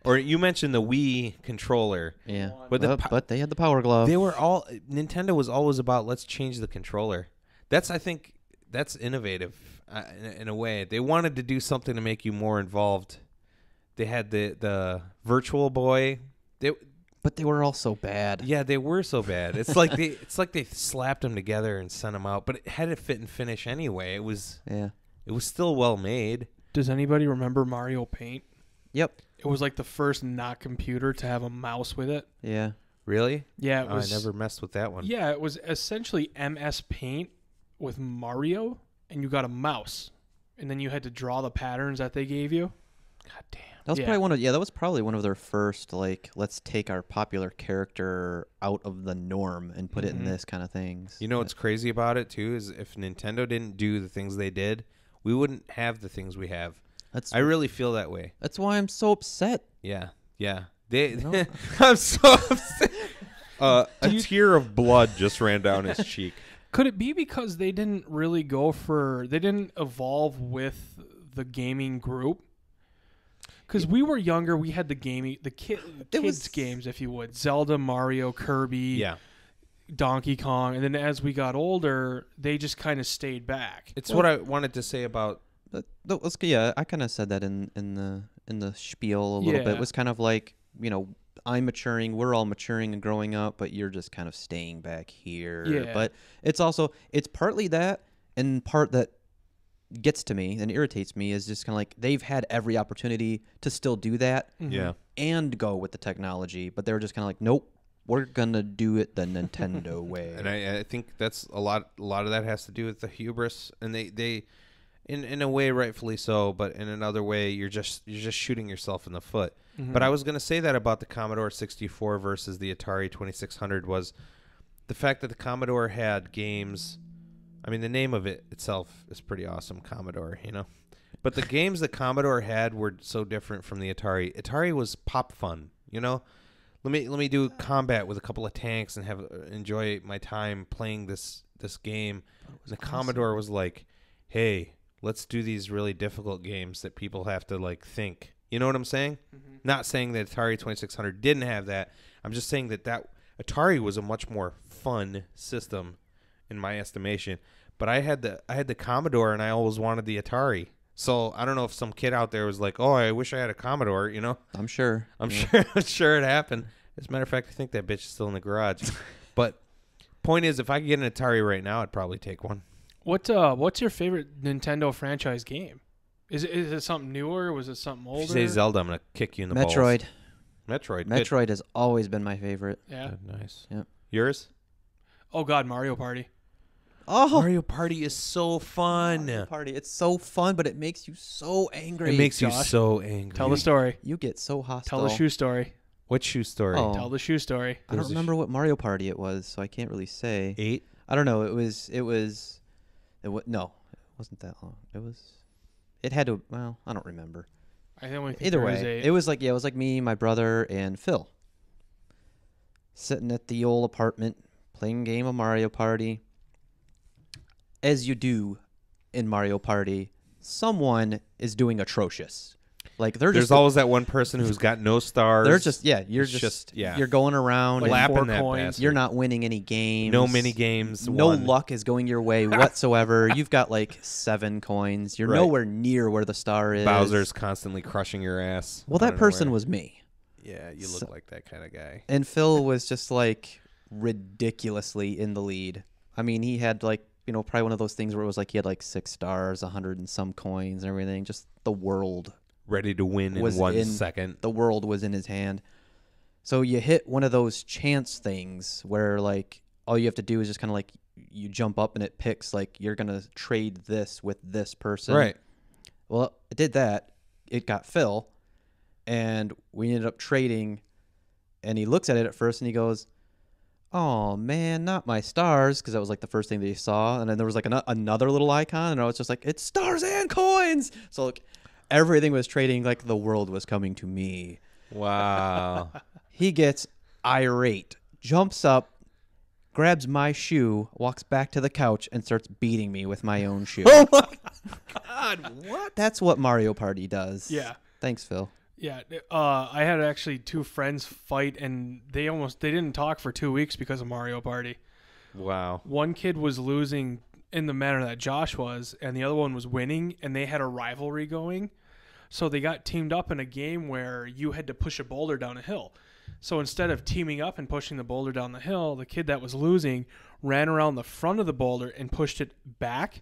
S2: or you mentioned the Wii controller.
S3: Yeah,
S2: but
S3: they had the Power Glove.
S2: Nintendo was always about let's change the controller. I think that's innovative in a way. They wanted to do something to make you more involved. They had the Virtual Boy.
S3: But they were all so bad.
S2: Yeah, they were so bad. It's like they slapped them together and sent them out. But it had to fit and finish anyway. It was still well made.
S1: Does anybody remember Mario Paint?
S3: Yep.
S1: It was like the first not computer to have a mouse with it.
S3: Yeah.
S2: Really?
S1: Yeah, it was.
S2: I never messed with that one.
S1: Yeah, it was essentially MS Paint with Mario, and you got a mouse, and then you had to draw the patterns that they gave you.
S2: God damn.
S3: That was probably one of their first, like, let's take our popular character out of the norm and put it in this kind of things.
S2: You know what's crazy about it too is if Nintendo didn't do the things they did, we wouldn't have the things we have. I really feel that way.
S3: That's why I'm so upset.
S2: Yeah. I'm so upset. A tear of blood just ran down his cheek.
S1: Could it be because they didn't really they didn't evolve with the gaming group? Because we were younger, we had the kids games, if you would. Zelda, Mario, Kirby, Donkey Kong. And then as we got older, they just kind of stayed back.
S2: It's what I wanted to say about...
S3: I kind of said that in the spiel a little bit. It was kind of like, I'm maturing, we're all maturing and growing up, but you're just kind of staying back here.
S1: Yeah.
S3: But it's partly that, and part that gets to me and irritates me is just kind of like they've had every opportunity to still do that and go with the technology, but they were just kind of like, nope, we're gonna do it the Nintendo way.
S2: And I think that's a lot of that has to do with the hubris, and they in a way rightfully so, but in another way you're just shooting yourself in the foot. But I was gonna say that about the Commodore 64 versus the Atari 2600 was the fact that the Commodore had games. I mean, the name of it itself is pretty awesome, Commodore, But the games that Commodore had were so different from the Atari. Atari was pop fun, Let me do combat with a couple of tanks and enjoy my time playing this game. The Commodore was like, hey, let's do these really difficult games that people have to like think. You know what I'm saying? Not saying that Atari 2600 didn't have that. I'm just saying that Atari was a much more fun system in my estimation. But I had the Commodore, and I always wanted the Atari. So I don't know if some kid out there was like, "Oh, I wish I had a Commodore,"
S3: I'm sure.
S2: I'm sure it happened. As a matter of fact, I think that bitch is still in the garage. But point is, if I could get an Atari right now, I'd probably take one.
S1: What's your favorite Nintendo franchise game? Is it something newer? Or was it something older?
S2: If you say Zelda, I'm gonna kick you in the
S3: Metroid.
S2: balls. Metroid.
S3: Metroid has always been my favorite.
S1: Yeah.
S2: Good, nice.
S3: Yeah.
S2: Yours?
S1: Oh God, Mario Party.
S3: Oh,
S2: Mario Party is so fun.
S3: Mario Party. It's so fun, but it makes you so angry.
S2: It makes you
S1: Josh,
S2: so angry.
S1: Tell the story.
S3: You get so hostile.
S1: Tell the shoe story.
S2: What shoe story?
S3: Oh.
S1: Tell the shoe story.
S3: I don't remember what Mario Party it was, so I can't really say.
S2: 8?
S3: I don't know. It no, it wasn't that long. It had to. Well, I don't remember.
S1: I think
S3: Either way, it was like me, my brother, and Phil sitting at the old apartment playing a game of Mario Party. As you do in Mario Party, someone is doing atrocious. Like
S2: there's always that one person who's got no stars.
S3: They're just you're going around
S1: like
S2: lapping
S1: 4
S2: that
S1: coins.
S2: bastard.
S3: You're not winning any games.
S2: No mini games.
S3: No
S2: won.
S3: luck is going your way whatsoever. You've got like 7 coins. You're
S2: Right.
S3: nowhere near where the star is.
S2: Bowser's constantly crushing your ass.
S3: Well, that person was me.
S2: Yeah, you look like that kind of guy.
S3: And Phil was just like ridiculously in the lead. I mean, he had like, probably one of those things where it was like he had like 6 stars, 100 and some coins and everything. Just the world
S2: Ready to win in 1 second.
S3: The world was in his hand. So you hit one of those chance things where like all you have to do is just kind of like you jump up and it picks like you're going to trade this with this person.
S2: Right.
S3: Well, it did that. It got Phil, and we ended up trading, and he looks at it at first and he goes, "Oh man, not my stars," because that was like the first thing that he saw, and then there was like another little icon, and I was just like, "It's stars and coins." So like everything was trading, like the world was coming to me.
S2: Wow.
S3: He gets irate, jumps up, grabs my shoe, walks back to the couch, and starts beating me with my own shoe.
S2: Oh my God, what?
S3: That's what Mario Party does.
S1: Yeah.
S3: Thanks, Phil.
S1: Yeah, I had actually 2 friends fight, and they didn't talk for 2 weeks because of Mario Party.
S2: Wow.
S1: One kid was losing in the manner that Josh was, and the other one was winning, and they had a rivalry going. So they got teamed up in a game where you had to push a boulder down a hill. So instead of teaming up and pushing the boulder down the hill, the kid that was losing ran around the front of the boulder and pushed it back.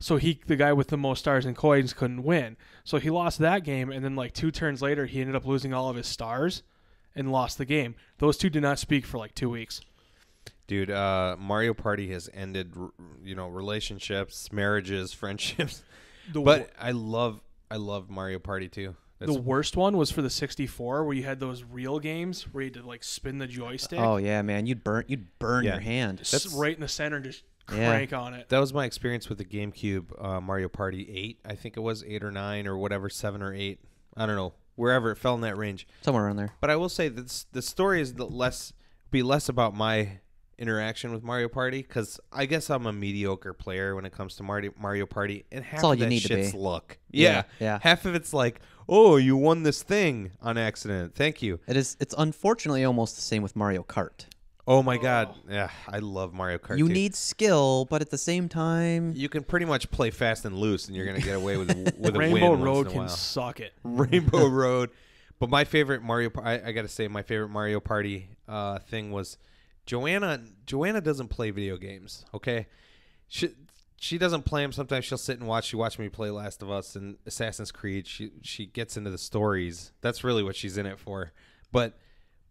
S1: So the guy with the most stars and coins couldn't win. So he lost that game, and then like 2 turns later, he ended up losing all of his stars and lost the game. Those 2 did not speak for like 2 weeks.
S2: Dude, Mario Party has ended, relationships, marriages, friendships. But I love Mario Party too.
S1: The worst one was for the 64, where you had those real games where you had to like spin the joystick.
S3: Oh yeah, man, you'd burn your hand.
S1: That's right in the center, just crank on it.
S2: That was my experience with the GameCube Mario Party 8. I think it was 8 or 9 or whatever, 7 or 8. I don't know, wherever it fell in that range.
S3: Somewhere around there.
S2: But I will say that the story is less about my interaction with Mario Party, because I guess I'm a mediocre player when it comes to Mario Party, and half of that shit's luck. Yeah. Half of it's like, oh, you won this thing on accident. Thank you.
S3: It's unfortunately almost the same with Mario Kart.
S2: Oh my God. Yeah, I love Mario Kart.
S3: You need skill, but at the same time,
S2: you can pretty much play fast and loose, and you're gonna get away with a win.
S1: Rainbow Road
S2: can
S1: suck it.
S2: Rainbow Road. But my favorite I gotta say, my favorite Mario Party thing was Joanna doesn't play video games, okay? She doesn't play them. Sometimes she'll sit and watch. She watched me play Last of Us and Assassin's Creed. She gets into the stories. That's really what she's in it for. But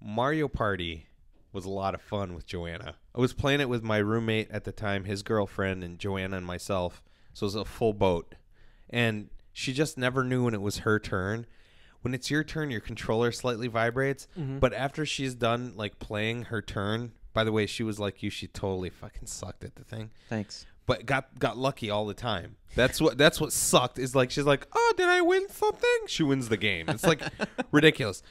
S2: Mario Party was a lot of fun with Joanna. I was playing it with my roommate at the time, his girlfriend, and Joanna and myself. So it was a full boat. And she just never knew when it was her turn. When it's your turn, your controller slightly vibrates. Mm-hmm. But after she's done like playing her turn, by the way, she was like you. She totally fucking sucked at the thing.
S3: Thanks.
S2: But got lucky all the time. That's what sucked. Is like she's like, oh, did I win something? She wins the game. It's like ridiculous.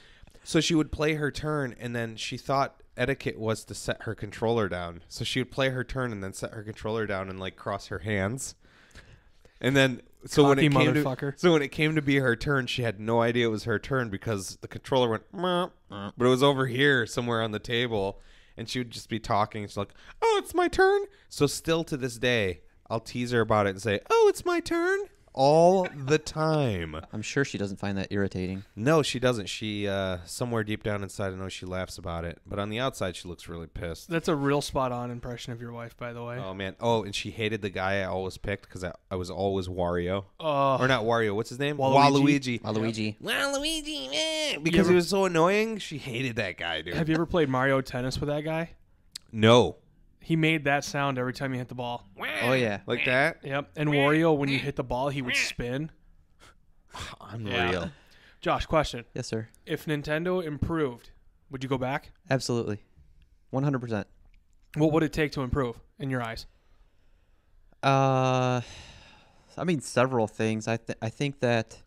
S2: So she would play her turn, and then she thought etiquette was to set her controller down. So she would play her turn and then set her controller down and like cross her hands. And then when it came to be her turn, she had no idea it was her turn because the controller went, but it was over here somewhere on the table. And she would just be talking. She's like, oh, it's my turn. So still to this day, I'll tease her about it and say, oh, it's my turn. All the time.
S3: I'm sure she doesn't find that irritating.
S2: No, she doesn't. She, somewhere deep down inside, I know she laughs about it. But on the outside, she looks really pissed.
S1: That's a real spot-on impression of your wife, by the way.
S2: Oh, man. Oh, and she hated the guy I always picked because I was always Wario. Or not Wario. What's his name?
S1: Waluigi.
S3: Waluigi,
S2: man. Because he was so annoying. She hated that guy, dude.
S1: Have you ever played Mario Tennis with that guy?
S2: No.
S1: He made that sound every time you hit the ball.
S3: Oh, yeah.
S2: Like that?
S1: Yep. And Wario, when you hit the ball, he would spin.
S2: Unreal.
S1: Yeah. Josh, question.
S3: Yes, sir.
S1: If Nintendo improved, would you go back?
S3: Absolutely. 100%.
S1: What would it take to improve in your eyes?
S3: I mean, several things. I think that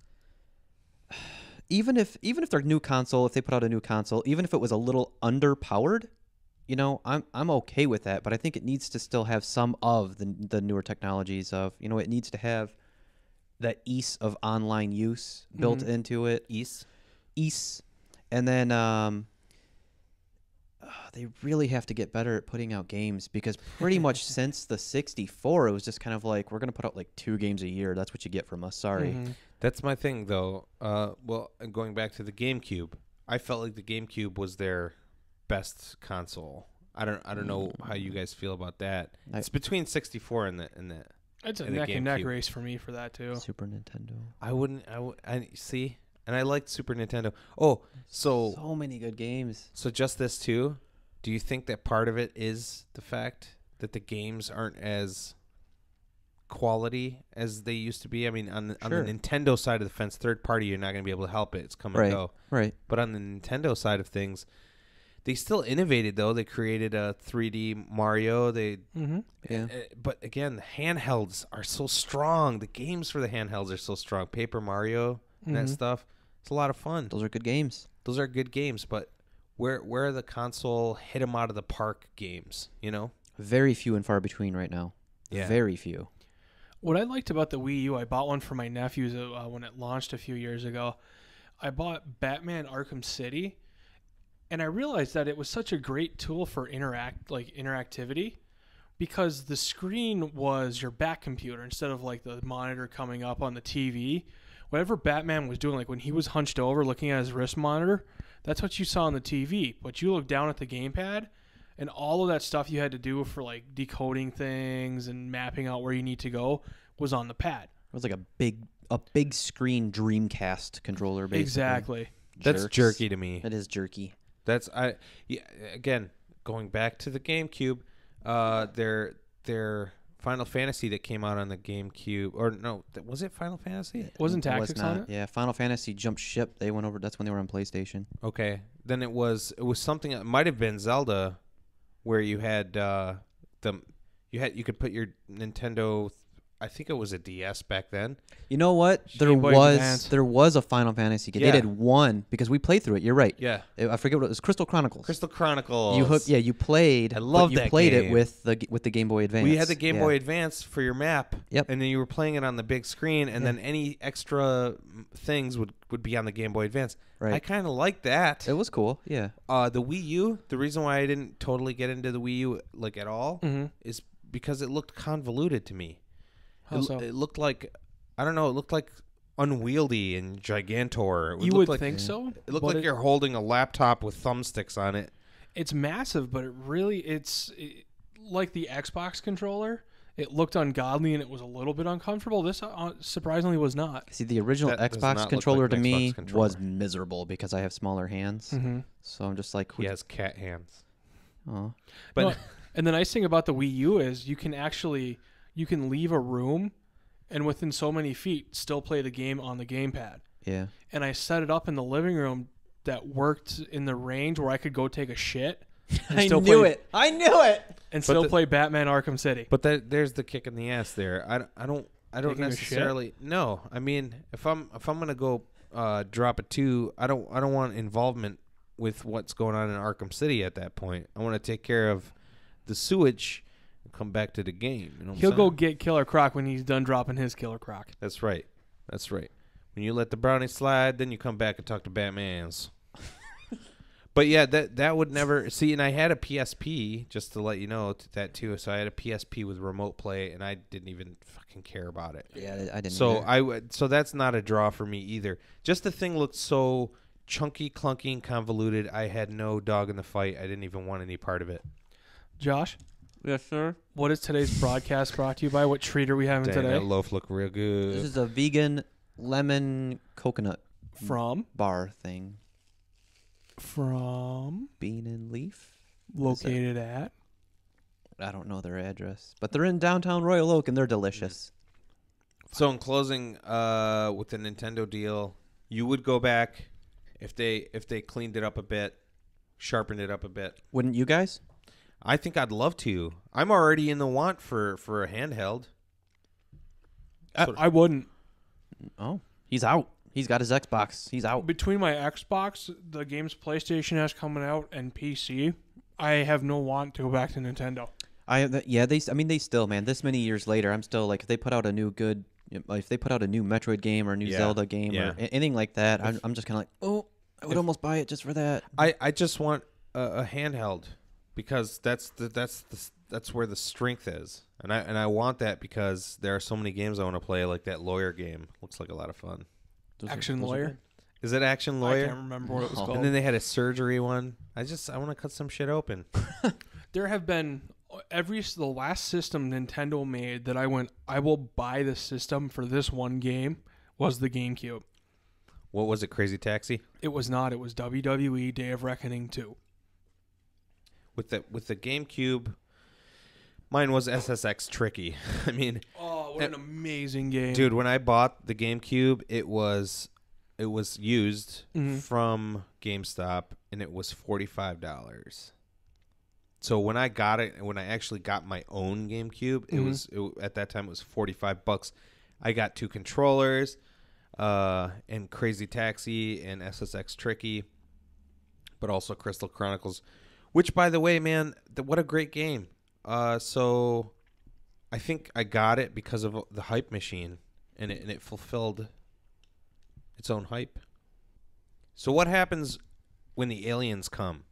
S3: even if their new console, if they put out a new console, even if it was a little underpowered, you know, I'm okay with that, but I think it needs to still have some of the newer technologies of, you know, it needs to have that ease of online use built into it.
S2: Ease.
S3: And then they really have to get better at putting out games because pretty much since the 64, it was just kind of like, we're going to put out like 2 games a year. That's what you get from us. Sorry.
S2: Mm-hmm. That's my thing, though. Well, going back to the GameCube, I felt like the GameCube was their best console. I don't know how you guys feel about that. It's between 64 and the
S1: it's a neck and neck race for me for that too.
S3: Super Nintendo.
S2: I see. And I liked Super Nintendo. Oh,
S3: So many good games.
S2: so just this too. Do you think that part of it is the fact that the games aren't as quality as they used to be? I mean, on the Nintendo side of the fence, third party, you're not going to be able to help it. It's come and go.
S3: Right.
S2: But on the Nintendo side of things, they still innovated, though. They created a 3D Mario.
S3: Yeah.
S2: But again, the handhelds are so strong. The games for the handhelds are so strong. Paper Mario and that stuff. It's a lot of fun.
S3: Those are good games.
S2: Those are good games, but where are the console hit 'em out of the park games, you know?
S3: Very few and far between right now.
S2: Yeah.
S3: Very few.
S1: What I liked about the Wii U, I bought one for my nephews when it launched a few years ago. I bought Batman Arkham City, and I realized that it was such a great tool for interactivity, because the screen was your back computer instead of like the monitor coming up on the TV. Whatever Batman was doing, like when he was hunched over looking at his wrist monitor, that's what you saw on the TV. But you look down at the gamepad, and all of that stuff you had to do for like decoding things and mapping out where you need to go was on the pad.
S3: It was like a big screen Dreamcast controller, basically.
S1: Exactly.
S2: That's
S3: Jerks.
S2: jerky to me.
S3: It is jerky.
S2: Again, going back to the GameCube, their Final Fantasy that came out on the GameCube, or no, was it Final Fantasy?
S1: Wasn't
S3: It was
S1: Tactics
S3: not.
S1: on it?
S3: Yeah, Final Fantasy jumped ship. They went over. That's when they were on PlayStation.
S2: Okay, then it was something that might have been Zelda, where you had you could put your Nintendo. I think it was a DS back then.
S3: You know what?
S1: Game Boy Advance.
S3: There was a Final Fantasy game.
S2: Yeah.
S3: They did one because we played through it. You're right.
S2: Yeah,
S3: I forget what it was. Crystal Chronicles.
S2: Crystal Chronicles.
S3: You played.
S2: I love
S3: you
S2: that
S3: played
S2: game.
S3: it with the Game Boy Advance.
S2: We had the Game Boy Advance for your map.
S3: Yep.
S2: And then you were playing it on the big screen, and then any extra things would be on the Game Boy Advance.
S3: Right.
S2: I kind of like that.
S3: It was cool. Yeah.
S2: The Wii U, the reason why I didn't totally get into the Wii U like at all is because it looked convoluted to me.
S1: How so?
S2: It looked like, I don't know, it looked like unwieldy and gigantor.
S1: You would think so?
S2: It looked like you're holding a laptop with thumbsticks on it.
S1: It's massive, but it's like the Xbox controller. It looked ungodly and it was a little bit uncomfortable. This surprisingly was not.
S3: See, the original
S2: That does
S3: Xbox
S2: not look
S3: controller
S2: like
S3: to
S2: an
S3: me
S2: Xbox controller.
S3: was miserable because I have smaller hands. So I'm just like,
S2: He has cat hands.
S3: oh,
S2: But
S1: No, and the nice thing about the Wii U is you can leave a room and within so many feet still play the game on the gamepad.
S3: yeah.
S1: And I set it up in the living room that worked in the range where I could go take a shit. And
S3: I
S1: still
S3: knew
S1: play,
S3: it. I knew it.
S1: And
S2: But
S1: still play Batman Arkham City.
S2: But there's the kick in the ass there. I don't
S1: Taking a
S2: necessarily. No, I mean if I'm gonna go drop a 2, I don't want involvement with what's going on in Arkham City at that point. I want to take care of the sewage and come back to the game. You know what
S1: He'll
S2: I'm
S1: go
S2: saying?
S1: get Killer Croc when he's done dropping his Killer Croc.
S2: That's right. That's right. When you let the brownie slide, then you come back and talk to Batman's. But yeah, that would never see. And I had a PSP, just to let you know that too. So I had a PSP with remote play, and I didn't even fucking care about it.
S3: Yeah, I didn't.
S2: So
S3: either.
S2: so that's not a draw for me either. Just the thing looked so chunky, clunky, and convoluted. I had no dog in the fight. I didn't even want any part of it.
S1: Josh,
S3: Yes, sir.
S1: what is today's broadcast brought to you by? What treat are we having
S2: Dang,
S1: today?
S2: that loaf looked real good.
S3: This is a vegan lemon coconut
S1: From
S3: bar thing. Bean and Leaf.
S1: located at.
S3: I don't know their address, but they're in downtown Royal Oak and they're delicious.
S2: So in closing, with the Nintendo deal, you would go back if they cleaned it up a bit, sharpened it up a bit.
S3: Wouldn't you guys?
S2: I think I'd love to. I'm already in the want for a handheld.
S1: I wouldn't.
S3: Oh, he's out. He's got his Xbox. He's out.
S1: Between my Xbox, the games PlayStation has coming out, and PC, I have no want to go back to Nintendo.
S3: They still, man, this many years later, I'm still like, if they put out a new Metroid game or a new Zelda game or anything like that, I'm just kind of like, oh, I would almost buy it just for that.
S2: I just want a handheld because that's where the strength is, and I want that because there are so many games I want to play, like that lawyer game. Looks like a lot of fun.
S1: Action Lawyer?
S2: Is it Action
S1: I
S2: Lawyer?
S1: can't remember what it was called.
S2: And then they had a surgery one. I want to cut some shit open.
S1: There have been the last system Nintendo made that I will buy the system for this one game was the GameCube.
S2: What was it, Crazy Taxi?
S1: It was not. It was WWE Day of Reckoning 2.
S2: With the GameCube, mine was SSX Tricky. I mean,
S1: oh, what an amazing game,
S2: dude! When I bought the GameCube, it was used from GameStop, and it was $45. So when I got it, when I actually got my own GameCube, at that time it was $45. I got 2 controllers, and Crazy Taxi and SSX Tricky, but also Crystal Chronicles. Which, by the way, man, what a great game. So I think I got it because of the hype machine, and it fulfilled its own hype. So what happens when the aliens come?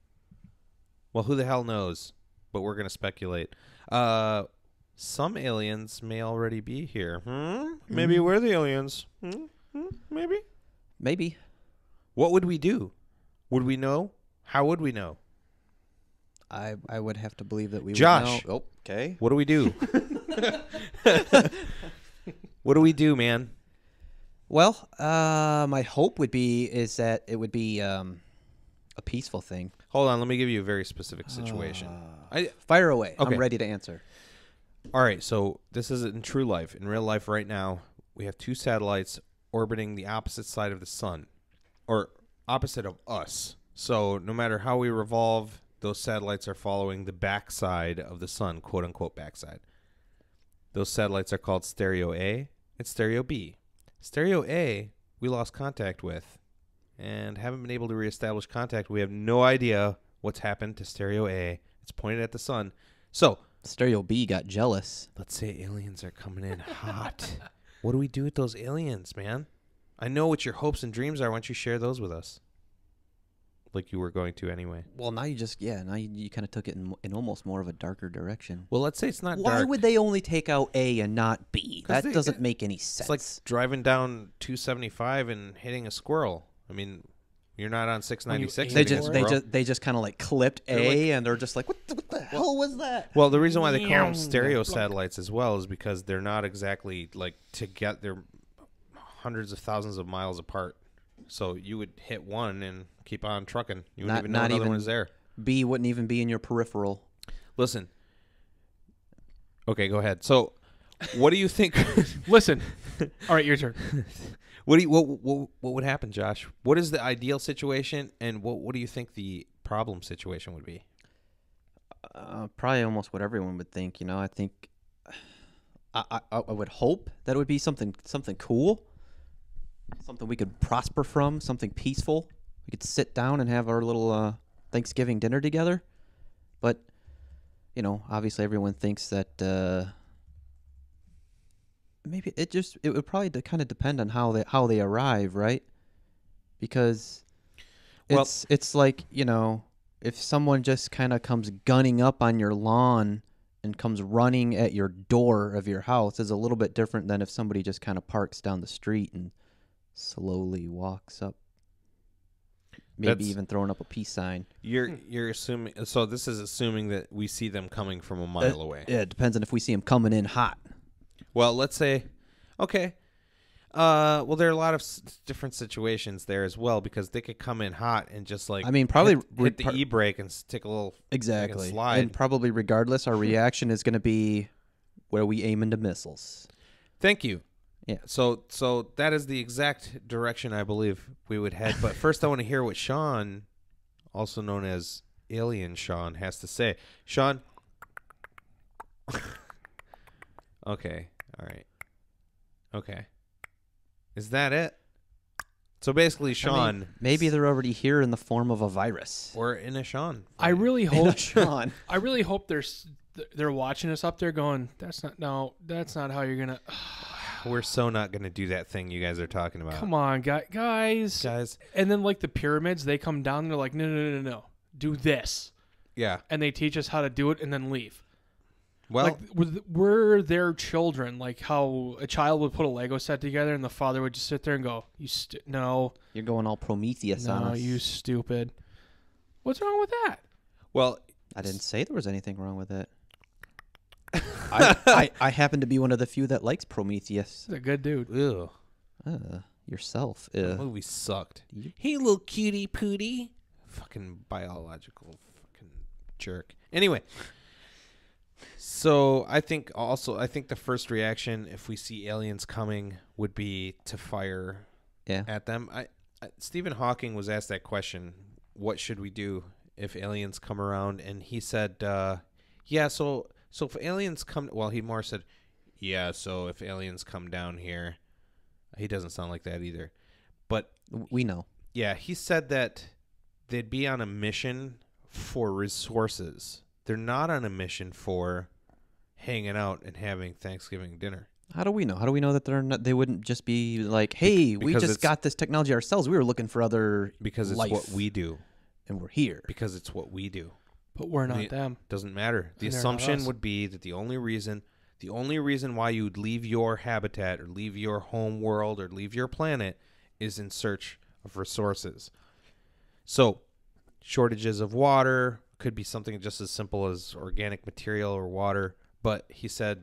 S2: Well, who the hell knows? But we're going to speculate. Some aliens may already be here. Maybe we're the aliens. Maybe.
S3: Maybe.
S2: What would we do? Would we know? How would we know?
S3: I would have to believe that we
S2: Josh.
S3: would know. Oh, okay.
S2: What do we do? What do we do, man?
S3: Well, my hope is that it would be a peaceful thing.
S2: Hold on, let me give you a very specific situation.
S3: Fire away.
S2: Okay.
S3: I'm ready to answer.
S2: All right, so this is in true life. In real life right now, we have 2 satellites orbiting the opposite side of the sun, or opposite of us. So no matter how we revolve, those satellites are following the backside of the sun, quote-unquote backside. Those satellites are called Stereo A and Stereo B. Stereo A, we lost contact with and haven't been able to reestablish contact. We have no idea what's happened to Stereo A. It's pointed at the sun. So
S3: Stereo B got jealous.
S2: let's say aliens are coming in hot. What do we do with those aliens, man? I know what your hopes and dreams are. Why don't you share those with us? Like you were going to anyway.
S3: Well, now you kind of took it in almost more of a darker direction.
S2: Well, let's say it's not
S3: Why
S2: dark.
S3: would they only take out A and not B?
S2: 'Cause
S3: That doesn't make any sense.
S2: It's like driving down 275 and hitting a squirrel. I mean, you're not on 696.
S3: they just kind of like clipped A, and they're just like, what the hell was that?
S2: Well, the reason why they call them stereo satellites as well is because they're not exactly like they're hundreds of thousands of miles apart. So you would hit one and keep on trucking. You wouldn't even know another one was there.
S3: B wouldn't even be in your peripheral.
S2: Listen. Okay, go ahead. So, what do you think?
S1: Listen. All right, your turn.
S2: What would happen, Josh? What is the ideal situation, and what do you think the problem situation would be?
S3: Probably almost what everyone would think. You know, I think I would hope that it would be something cool, something we could prosper from, something peaceful. We could sit down and have our little Thanksgiving dinner together. But you know, obviously, everyone thinks that. Maybe it would probably kind of depend on how they arrive, right? Because it's like, you know, if someone just kind of comes gunning up on your lawn and comes running at your door of your house, is a little bit different than if somebody just kind of parks down the street and slowly walks up, maybe even throwing up a peace sign.
S2: You're assuming, so this is assuming that we see them coming from a mile away.
S3: Yeah, it depends on if we see them coming in hot.
S2: Well, let's say, okay. Well, there are a lot of different situations there as well, because they could come in hot and just like
S3: probably
S2: hit the e-brake and take a little
S3: exactly
S2: slide.
S3: And probably regardless, our reaction is going to be where we aim into missiles.
S2: Thank you.
S3: Yeah.
S2: So that is the exact direction I believe we would head. But first, I want to hear what Sean, also known as Alien Sean, has to say. Sean. Okay. All right. Okay. Is that it? So basically, Sean.
S3: Maybe they're already here in the form of a virus.
S2: Or in a Sean.
S1: I really hope
S3: Sean.
S1: I really hope they're watching us up there going, that's not how you're gonna.
S2: We're so not gonna do that thing you guys are talking about.
S1: Come on, guys. And then like the pyramids, they come down and they're like, no, do this.
S2: Yeah.
S1: And they teach us how to do it and then leave.
S2: Well,
S1: like, we're their children, like how a child would put a Lego set together and the father would just sit there and go, no.
S3: You're going all Prometheus on us.
S1: No, you stupid. What's wrong with that?
S2: Well,
S3: I didn't say there was anything wrong with it. I happen to be one of the few that likes Prometheus.
S1: He's a good dude.
S2: Ew.
S3: You yourself.
S2: The movie sucked.
S3: You-
S2: Hey, little cutie pootie. Fucking biological fucking jerk. Anyway. So I think the first reaction if we see aliens coming would be to fire at them. Stephen Hawking was asked that question, what should we do if aliens come around? And he said, yeah, so if aliens come, well, he more said, yeah, so if aliens come down here, he doesn't sound like that either. But
S3: we know.
S2: Yeah, he said that they'd be on a mission for resources. They're not on a mission for hanging out and having Thanksgiving dinner.
S3: How do we know? How do we know that they wouldn't just be like, hey, we just got this technology ourselves. We were looking for other
S2: Because it's
S3: life,
S2: what we do.
S3: and we're here.
S2: Because it's what we do.
S1: But we're not them.
S2: Doesn't matter. The
S1: And they're not
S2: assumption
S1: us.
S2: would be that the only reason why you'd leave your habitat or leave your home world or leave your planet is in search of resources. So, shortages of water could be something just as simple as organic material or water. But he said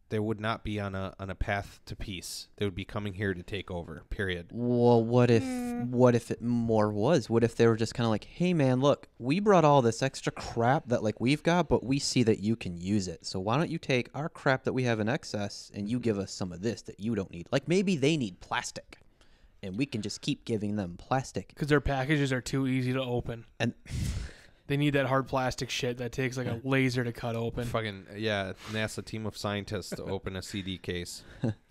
S2: they would not be on a path to peace. They would be coming here to take over. Period.
S3: Well, what if it more was? What if they were just kind of like, hey, man, look, we brought all this extra crap that like we've got, but we see that you can use it. So why don't you take our crap that we have in excess and you give us some of this that you don't need? Like maybe they need plastic, and we can just keep giving them plastic.
S1: Because their packages are too easy to open.
S3: And
S1: They need that hard plastic shit that takes like a laser to cut open.
S2: Fucking yeah, NASA team of scientists to open a CD case.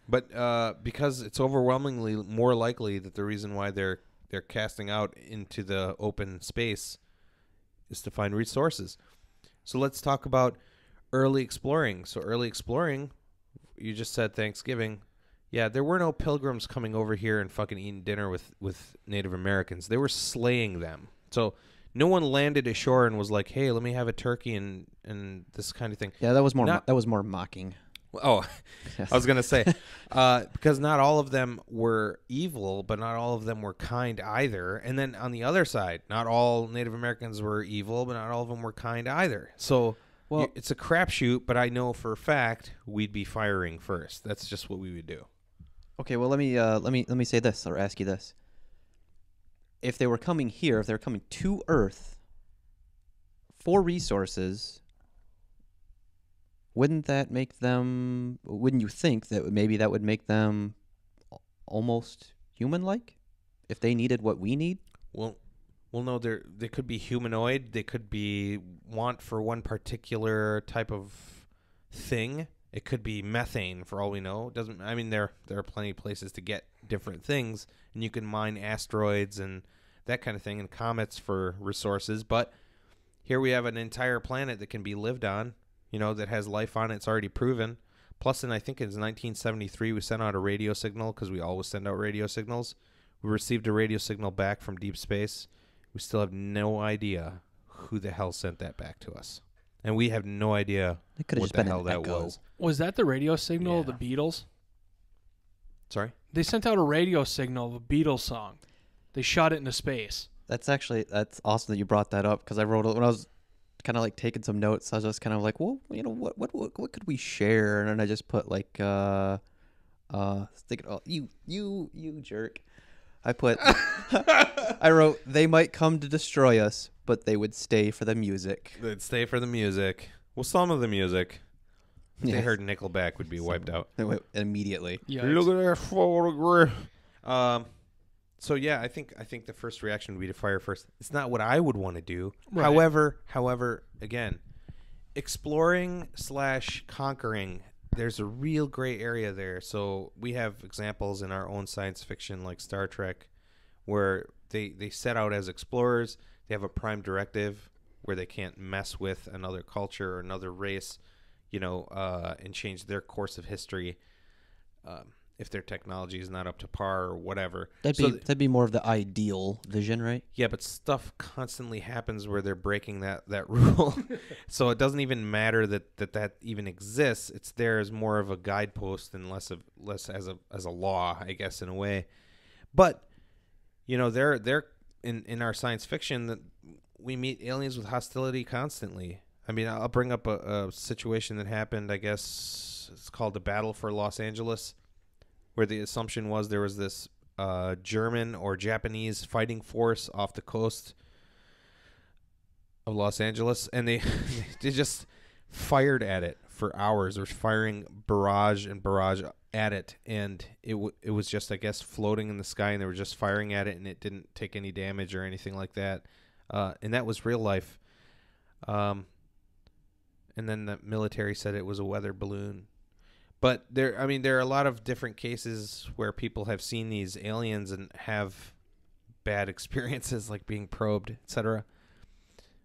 S2: But because it's overwhelmingly more likely that the reason why they're casting out into the open space is to find resources. So let's talk about early exploring. So early exploring, you just said Thanksgiving. Yeah, there were no pilgrims coming over here and fucking eating dinner with Native Americans. They were slaying them. So no one landed ashore and was like, "Hey, let me have a turkey and this kind of thing."
S3: yeah, that was more mocking.
S2: Oh,
S3: Yes.
S2: I was gonna say because not all of them were evil, but not all of them were kind either. And then on the other side, not all Native Americans were evil, but not all of them were kind either. So
S3: Well-
S2: it's a crapshoot. But I know for a fact we'd be firing first. That's just what we would do.
S3: Okay, well let me say this or ask you this. If they were coming here, if they were coming to Earth for resources, wouldn't you think that maybe that would make them almost human-like if they needed what we need?
S2: Well, no, they could be humanoid. They could be want for one particular type of thing. It could be methane, for all we know. There are plenty of places to get different things, and you can mine asteroids and that kind of thing, and comets for resources. But here we have an entire planet that can be lived on, that has life on it. It's already proven. Plus, I think it's 1973, we sent out a radio signal, because we always send out radio signals. We received a radio signal back from deep space. We still have no idea who the hell sent that back to us. And we have no idea
S3: It could have
S2: what
S3: just
S2: the
S3: been
S2: hell
S3: an
S2: that
S3: echo.
S2: was.
S1: Was that the radio signal of the
S2: Yeah.
S1: Beatles?
S2: Sorry?
S1: They sent out a radio signal of a Beatles song. They shot it into space.
S3: That's awesome that you brought that up, because I wrote it when I was kind of like taking some notes. I was just kind of like, well, what could we share? And then I just put like thinking, oh, you jerk. I put I wrote, they might come to destroy us, but they would stay for the music.
S2: They'd stay for the music. Well, some of the music. If they
S3: Yes.
S2: heard Nickelback would be wiped out.
S3: They went immediately.
S1: Yikes.
S2: Look at that photograph. So yeah, I think the first reaction would be to fire first. It's not what I would want to do.
S1: Right.
S2: However, again, exploring / conquering, there's a real gray area there. So we have examples in our own science fiction, like Star Trek, where they set out as explorers. They have a prime directive where they can't mess with another culture or another race, and change their course of history. If their technology is not up to par or whatever.
S3: That'd be more of the ideal vision, right?
S2: Yeah, but stuff constantly happens where they're breaking that rule. So it doesn't even matter that even exists. It's there as more of a guidepost and less as a law, I guess, in a way. But they're in our science fiction that we meet aliens with hostility constantly. I mean, I'll bring up a situation that happened, I guess it's called the Battle for Los Angeles. where the assumption was there was this German or Japanese fighting force off the coast of Los Angeles, and they they just fired at it for hours. They were firing barrage and barrage at it, and it was just, I guess, floating in the sky, and they were just firing at it, and it didn't take any damage or anything like that. And that was real life. And then the military said it was a weather balloon. But there are a lot of different cases where people have seen these aliens and have bad experiences, like being probed, etc.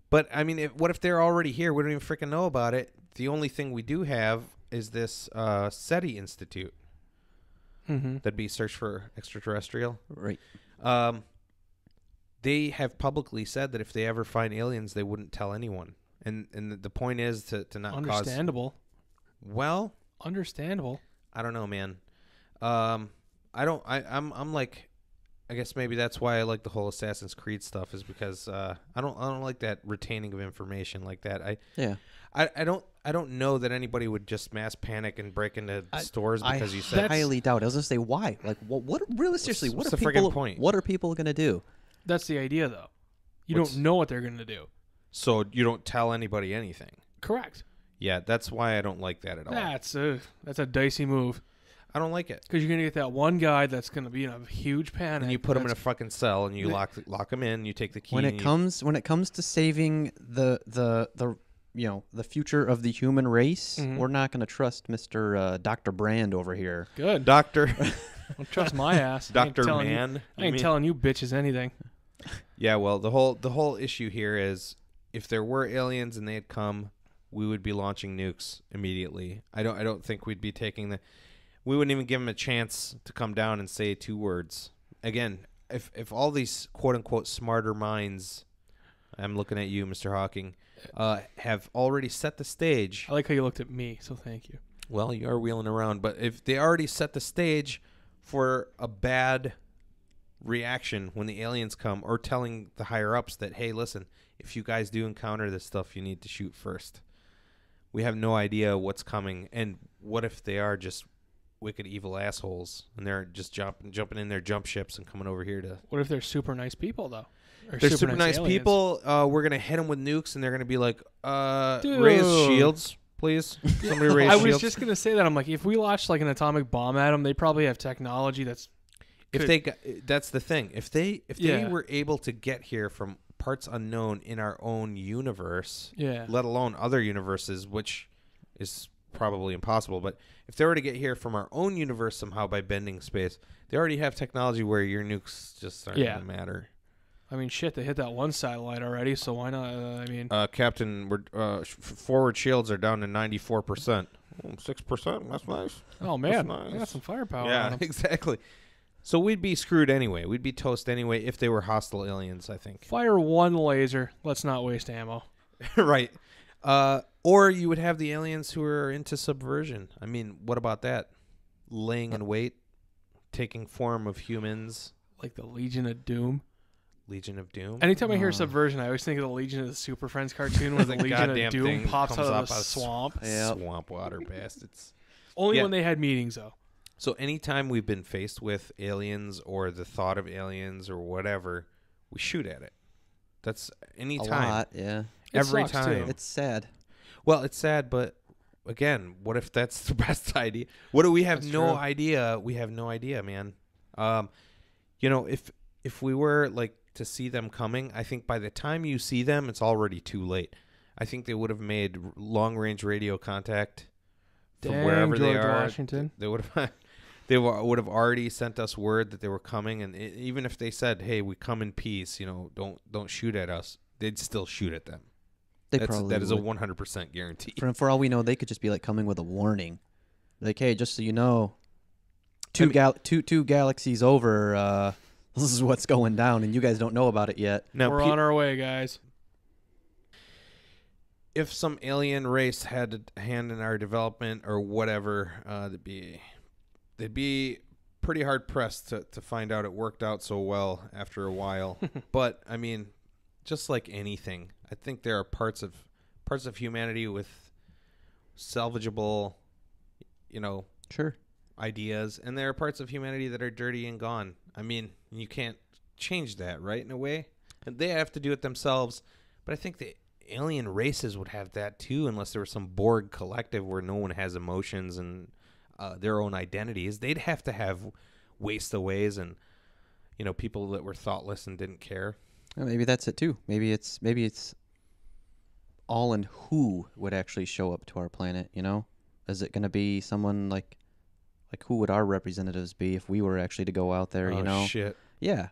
S2: But I mean, what if they're already here? We don't even freaking know about it. The only thing we do have is this SETI Institute. That'd be Search for Extraterrestrial.
S3: Right.
S2: They have publicly said that if they ever find aliens, they wouldn't tell anyone. And the point is to not
S1: Understandable.
S2: Well,
S1: understandable.
S2: I don't know, man. I'm like, I guess maybe that's why I like the whole Assassin's Creed stuff, is because I don't like that retaining of information like that. I don't know that anybody would just mass panic and break into stores because you said.
S3: I highly doubt it. I was gonna say, why? Like, what? Really, seriously,
S2: what's the friggin' point?
S3: What are people gonna do?
S1: That's the idea, though. You don't know what they're gonna do.
S2: So you don't tell anybody anything.
S1: Correct.
S2: Yeah, that's why I don't like that at all.
S1: That's a dicey move.
S2: I don't like it.
S1: Because you're gonna get that one guy that's gonna be in a huge panic.
S2: And you put him in a fucking cell, and you lock him in. You take the key.
S3: When it comes to saving the future of the human race, we're not going to trust Mr. Dr. Brand over here.
S1: Good.
S2: Doctor.
S1: Don't trust my ass.
S2: Dr. Man.
S1: I ain't telling you bitches anything.
S2: Yeah, well, the whole issue here is if there were aliens and they had come, we would be launching nukes immediately. I don't think we'd be taking we wouldn't even give them a chance to come down and say 2 words. Again, if all these quote unquote smarter minds, I'm looking at you, Mr. Hawking, have already set the stage.
S1: I like how you looked at me, so thank you.
S2: Well, you are wheeling around, but if they already set the stage for a bad reaction when the aliens come, or telling the higher ups that, hey, listen, if you guys do encounter this stuff, you need to shoot first. We have no idea what's coming, and what if they are just wicked evil assholes and they're just jumping in their jump ships and coming over here to...
S1: What if they're super nice people, though?
S2: They're super nice people. We're going to hit them with nukes, and they're going to be like, raise shields, please. Somebody raise shields.
S1: I was just going to say that. I'm like, if we launched like an atomic bomb at them, they probably have technology that's...
S2: That's the thing. If they were able to get here from parts unknown in our own universe, let alone other universes, which is probably impossible, but if they were to get here from our own universe somehow by bending space, they already have technology where your nukes just aren't going to matter.
S1: I mean, shit, they hit that one satellite already, so why not?
S2: Captain, we're forward shields are down to 94%. 6%? That's nice.
S1: Oh, man.
S2: That's nice.
S1: They got some firepower on
S2: Yeah,
S1: them.
S2: exactly. So we'd be screwed anyway. We'd be toast anyway if they were hostile aliens, I think.
S1: Fire one laser. Let's not waste ammo.
S2: Right. Or you would have the aliens who are into subversion. I mean, what about that? Laying in wait, taking form of humans.
S1: Like the Legion of Doom.
S2: Legion of Doom?
S1: Anytime I hear subversion, I always think of the Legion of the Super Friends cartoon where the Legion of Doom pops out of the swamp.
S2: Swamp water bastards.
S1: Only when they had meetings, though.
S2: So anytime we've been faced with aliens or the thought of aliens or whatever, we shoot at it. That's any time.
S3: A lot, yeah.
S2: Every
S1: sucks,
S2: time.
S1: too.
S3: It's sad.
S2: Well, it's sad, but again, what if that's the best idea? What do we have no idea? We have no idea, man. If we were like to see them coming, I think by the time you see them, it's already too late. I think they would have made long-range radio contact from wherever
S1: George
S2: they are.
S1: Washington.
S2: They would have. They would have already sent us word that they were coming, and even if they said, "Hey, we come in peace," don't shoot at us, they'd still shoot at them. That is a 100% guarantee.
S3: For all we know, they could just be like coming with a warning, like, "Hey, just so you know, two galaxies over, this is what's going down, and you guys don't know about it yet."
S2: Now,
S1: we're on our way, guys.
S2: If some alien race had a hand in our development or whatever, they'd be pretty hard pressed to find out it worked out so well after a while. But I mean, just like anything, I think there are parts of humanity with salvageable,
S3: Sure.
S2: ideas, and there are parts of humanity that are dirty and gone. I mean, you can't change that, right? In a way, and they have to do it themselves. But I think the alien races would have that too, unless there was some Borg collective where no one has emotions and their own identities. They'd have to have wastaways and people that were thoughtless and didn't care.
S3: Well, maybe that's it too. Maybe it's all in who would actually show up to our planet. Is it going to be someone like who would our representatives be if we were actually to go out there?
S2: Oh shit.
S3: Yeah.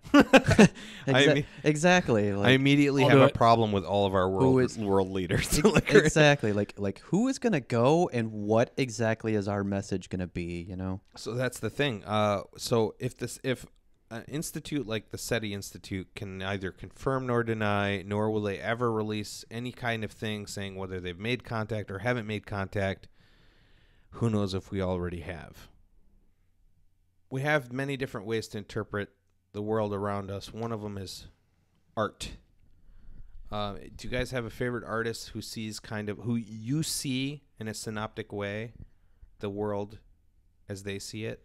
S3: Exactly.
S2: I immediately have a problem with all of our world leaders.
S3: Exactly. Like who is going to go and what exactly is our message going to be,
S2: So that's the thing. So if an institute like the SETI Institute can neither confirm nor deny, nor will they ever release any kind of thing saying whether they've made contact or haven't made contact, who knows if we already have. We have many different ways to interpret the world around us. One of them is art. Do you guys have a favorite artist who you see in a synoptic way the world as they see it?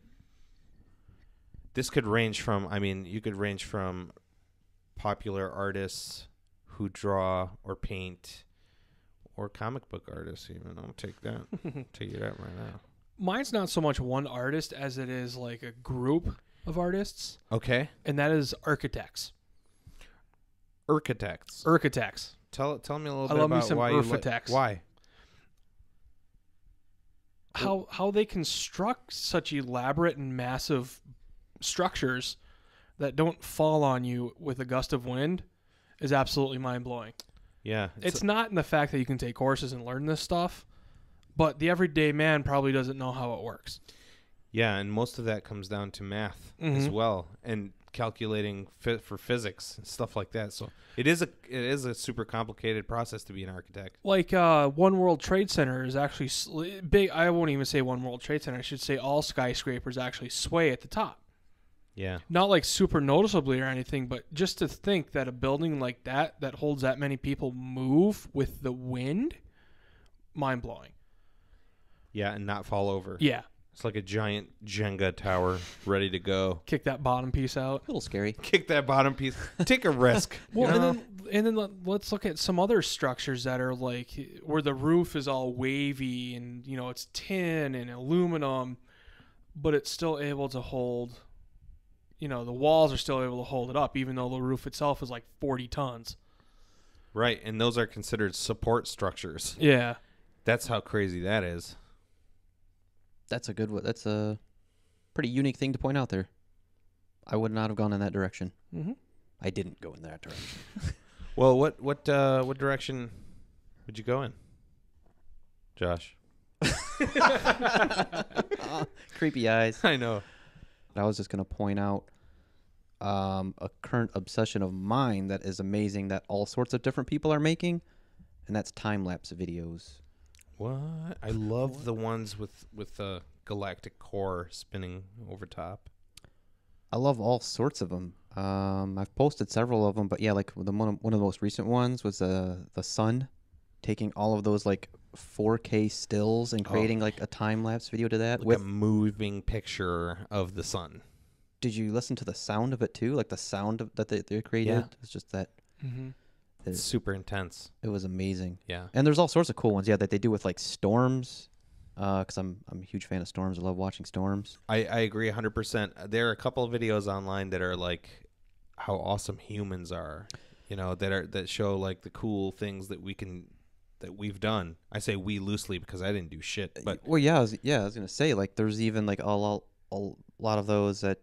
S2: This could range from, you could range from popular artists who draw or paint, or comic book artists even. I'll take that. Take you that right now.
S1: Mine's not so much one artist as it is like a group of artists.
S2: Okay.
S1: And that is architects.
S2: Architects. Tell me a little bit about why you like. Why?
S1: How they construct such elaborate and massive structures that don't fall on you with a gust of wind is absolutely mind-blowing.
S2: Yeah.
S1: It's not in the fact that you can take courses and learn this stuff, but the everyday man probably doesn't know how it works.
S2: Yeah, and most of that comes down to math as well, and calculating for physics and stuff like that. So it is a super complicated process to be an architect.
S1: Like One World Trade Center is actually big. I won't even say One World Trade Center. I should say all skyscrapers actually sway at the top.
S2: Yeah.
S1: Not like super noticeably or anything, but just to think that a building like that holds that many people move with the wind, mind-blowing.
S2: Yeah, and not fall over.
S1: Yeah.
S2: It's like a giant Jenga tower ready to go.
S1: Kick that bottom piece out.
S3: A little scary.
S2: Kick that bottom piece. Take a risk.
S1: Well, and then let's look at some other structures that are like where the roof is all wavy and it's tin and aluminum, but it's still able to hold. The walls are still able to hold it up, even though the roof itself is like 40 tons.
S2: Right, and those are considered support structures.
S1: Yeah.
S2: That's how crazy that is.
S3: That's a good one. That's a pretty unique thing to point out there. I would not have gone in that direction.
S1: Mm-hmm.
S3: I didn't go in that direction.
S2: Well, what direction would you go in, Josh?
S3: Creepy eyes.
S2: I know.
S3: I was just going to point out a current obsession of mine that is amazing that all sorts of different people are making, and that's time-lapse videos.
S2: What? I love the ones with the galactic core spinning over top.
S3: I love all sorts of them. I've posted several of them, but yeah, like one of the most recent ones was the sun taking all of those like 4K stills and creating like a time-lapse video to that.
S2: Like
S3: with
S2: a moving picture of the sun.
S3: Did you listen to the sound of it too? Like the sound that they created?
S2: Yeah.
S3: It's just that.
S1: Mm-hmm.
S2: It's super intense.
S3: It was amazing.
S2: Yeah.
S3: And there's all sorts of cool ones, that they do with like storms. Because I'm a huge fan of storms. I love watching storms.
S2: I agree 100%. There are a couple of videos online that are like how awesome humans are, that show like the cool things that we've done. I say we loosely because I didn't do shit. But
S3: well, I was gonna say like there's even like a lot of those that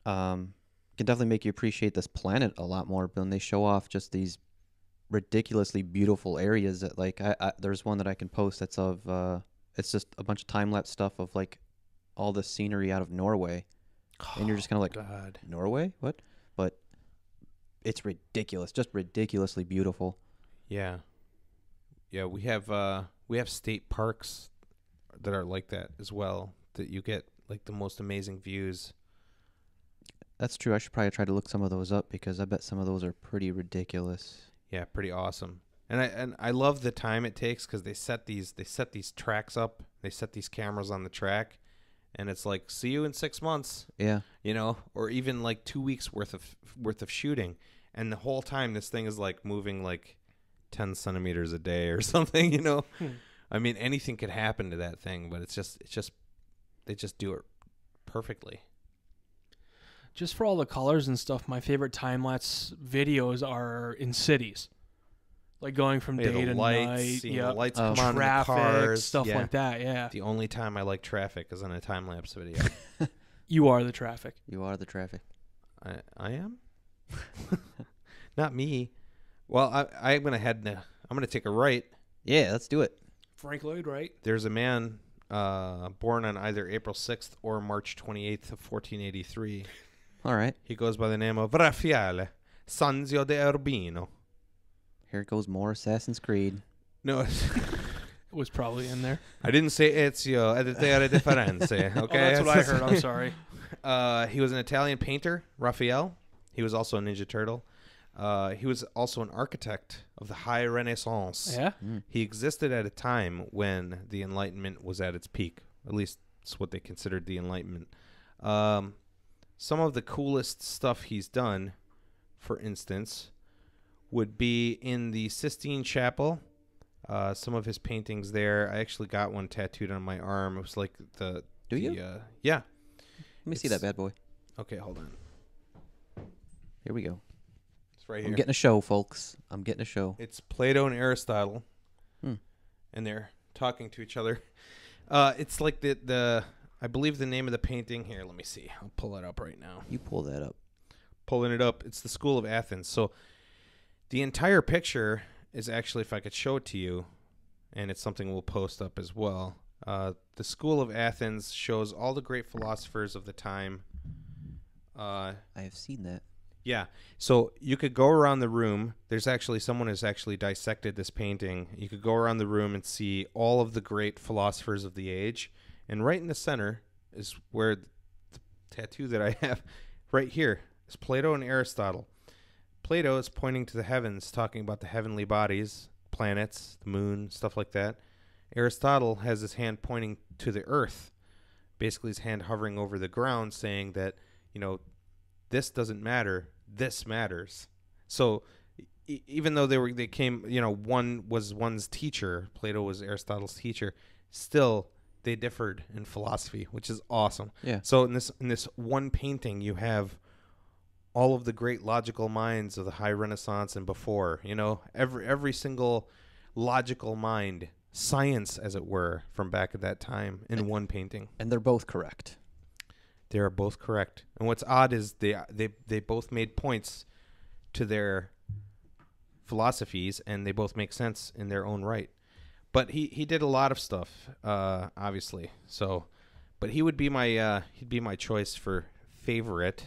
S3: can definitely make you appreciate this planet a lot more. But when they show off just these ridiculously beautiful areas that like there's one that I can post that's of it's just a bunch of time-lapse stuff of like all the scenery out of Norway. And you're just kind of like,
S2: God.
S3: Norway? What? But it's ridiculous, just ridiculously beautiful.
S2: Yeah. Yeah, we have state parks that are like that as well, that you get like the most amazing views.
S3: That's true. I should probably try to look some of those up because I bet some of those are pretty ridiculous.
S2: Yeah, pretty awesome. And I love the time it takes because they set these tracks up. They set these cameras on the track, and it's like, see you in 6 months,
S3: Yeah.
S2: you know, or even like 2 weeks worth of shooting, and the whole time this thing is like moving like 10 centimeters a day or something, you know. I mean, anything could happen to that thing, but it's just they just do it perfectly.
S1: Just for all the colors and stuff, my favorite time-lapse videos are in cities. Like going from day to night.
S2: Seeing
S1: Yep.
S2: the lights come on in the
S1: Traffic,
S2: cars.
S1: stuff
S2: Yeah.
S1: like that, yeah.
S2: The only time I like traffic is in a time-lapse video.
S1: You are the traffic.
S3: You are the traffic.
S2: I am? Not me. Well, I'm going to take a right.
S3: Yeah, let's do it.
S1: Frank Lloyd Wright.
S2: There's a man born on either April 6th or March 28th of 1483.
S3: All right.
S2: He goes by the name of Raffaele Sanzio de Urbino.
S3: Here goes more Assassin's Creed.
S2: No,
S1: It was probably in there.
S2: I didn't say Ezio Editere di Firenze. Okay,
S1: Oh, that's what I heard. I'm sorry.
S2: He was an Italian painter, Raphael. He was also a Ninja Turtle. He was also an architect of the High Renaissance.
S1: Yeah?
S2: He existed at a time when the Enlightenment was at its peak. At least that's what they considered the Enlightenment. Some of the coolest stuff he's done, for instance, would be in the Sistine Chapel. Some of his paintings there. I actually got one tattooed on my arm. It was like the...
S3: Do you?
S2: Yeah.
S3: Let me see that bad boy.
S2: Okay, hold on.
S3: Here we go.
S2: It's right
S3: I'm
S2: here.
S3: getting a show, folks. I'm getting a show.
S2: It's Plato and Aristotle. And they're talking to each other. It's like the I believe the name of the painting here. Let me see. I'll pull it up right now.
S3: You pull that up.
S2: Pulling it up. It's the School of Athens. So the entire picture is actually, if I could show it to you, and it's something we'll post up as well. The School of Athens shows all the great philosophers of the time.
S3: I have seen that.
S2: Yeah. So you could go around the room. There's actually someone who's actually dissected this painting. You could go around the room and see all of the great philosophers of the age. And right in the center is where the tattoo that I have right here is Plato and Aristotle. Plato is pointing to the heavens, talking about the heavenly bodies, planets, the moon, stuff like that. Aristotle has his hand pointing to the earth, basically his hand hovering over the ground, saying that, you know, this doesn't matter, this matters. So even though they came, you know, one was one's teacher, Plato was Aristotle's teacher, still they differed in philosophy, which is awesome.
S3: Yeah.
S2: So in this one painting, you have all of the great logical minds of the High Renaissance and before, you know, every single logical mind, science as it were, from back at that time in one painting.
S3: And they're both correct.
S2: They are both correct. And what's odd is they both made points to their philosophies, and they both make sense in their own right. But he did a lot of stuff, obviously. So, but he would be my he'd be my choice for favorite.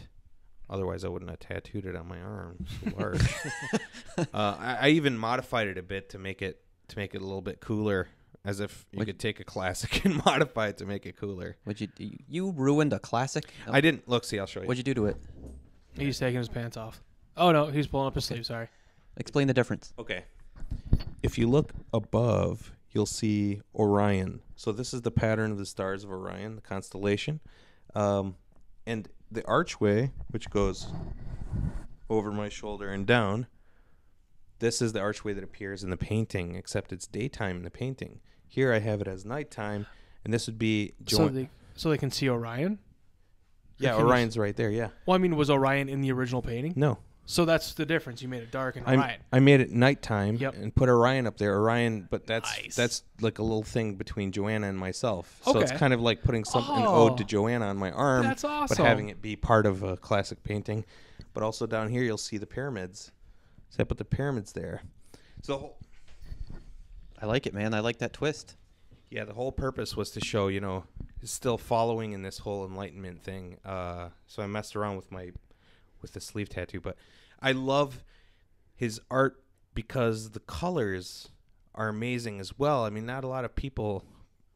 S2: Otherwise, I wouldn't have tattooed it on my arm. It's so large. I even modified it a bit to make it a little bit cooler, as if you could take a classic and modify it to make it cooler.
S3: You ruined a classic?
S2: I didn't. Look, see, I'll show you.
S3: What'd you do to it?
S1: He's taking his pants off. Oh, no, he's pulling up his sleeve, sorry.
S3: Explain the difference.
S2: Okay. If you look above, you'll see Orion. So this is the pattern of the stars of Orion, the constellation. And the archway, which goes over my shoulder and down, this is the archway that appears in the painting, except it's daytime in the painting. Here I have it as nighttime, and this would be...
S1: So they can see Orion?
S2: Yeah, Orion's right there, yeah.
S1: Well, I mean, was Orion in the original painting?
S2: No.
S1: So that's the difference. You made it dark and Orion.
S2: I made it nighttime
S1: Yep.
S2: and put Orion up there. Orion, but
S1: Nice.
S2: that's like a little thing between Joanna and myself. So it's
S1: Okay.
S2: kind of like putting an
S1: Oh.
S2: ode to Joanna on my arm.
S1: That's awesome.
S2: But having it be part of a classic painting. But also down here you'll see the pyramids. So I put the pyramids there. So
S3: I like it, man. I like that twist.
S2: yeah, the whole purpose was to show, you know, he's still following in this whole Enlightenment thing. So I messed around with the sleeve tattoo, but I love his art because the colors are amazing as well. I mean, not a lot of people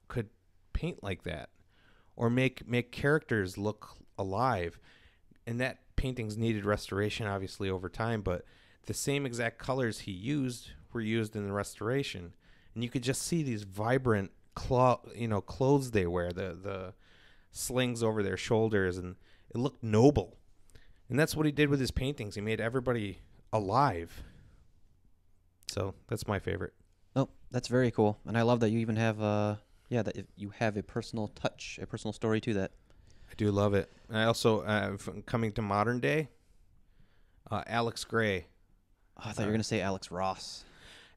S2: could paint like that or make characters look alive. And that painting's needed restoration, obviously, over time, but the same exact colors he used were used in the restoration. And you could just see these vibrant clothes they wear, the slings over their shoulders, and it looked noble. And that's what he did with his paintings. He made everybody alive. So that's my favorite.
S3: Oh, that's very cool. And I love that you even have you have a personal touch, a personal story to that.
S2: I do love it. I also, coming to modern day, Alex Gray.
S3: Oh, I thought you were going to say Alex Ross.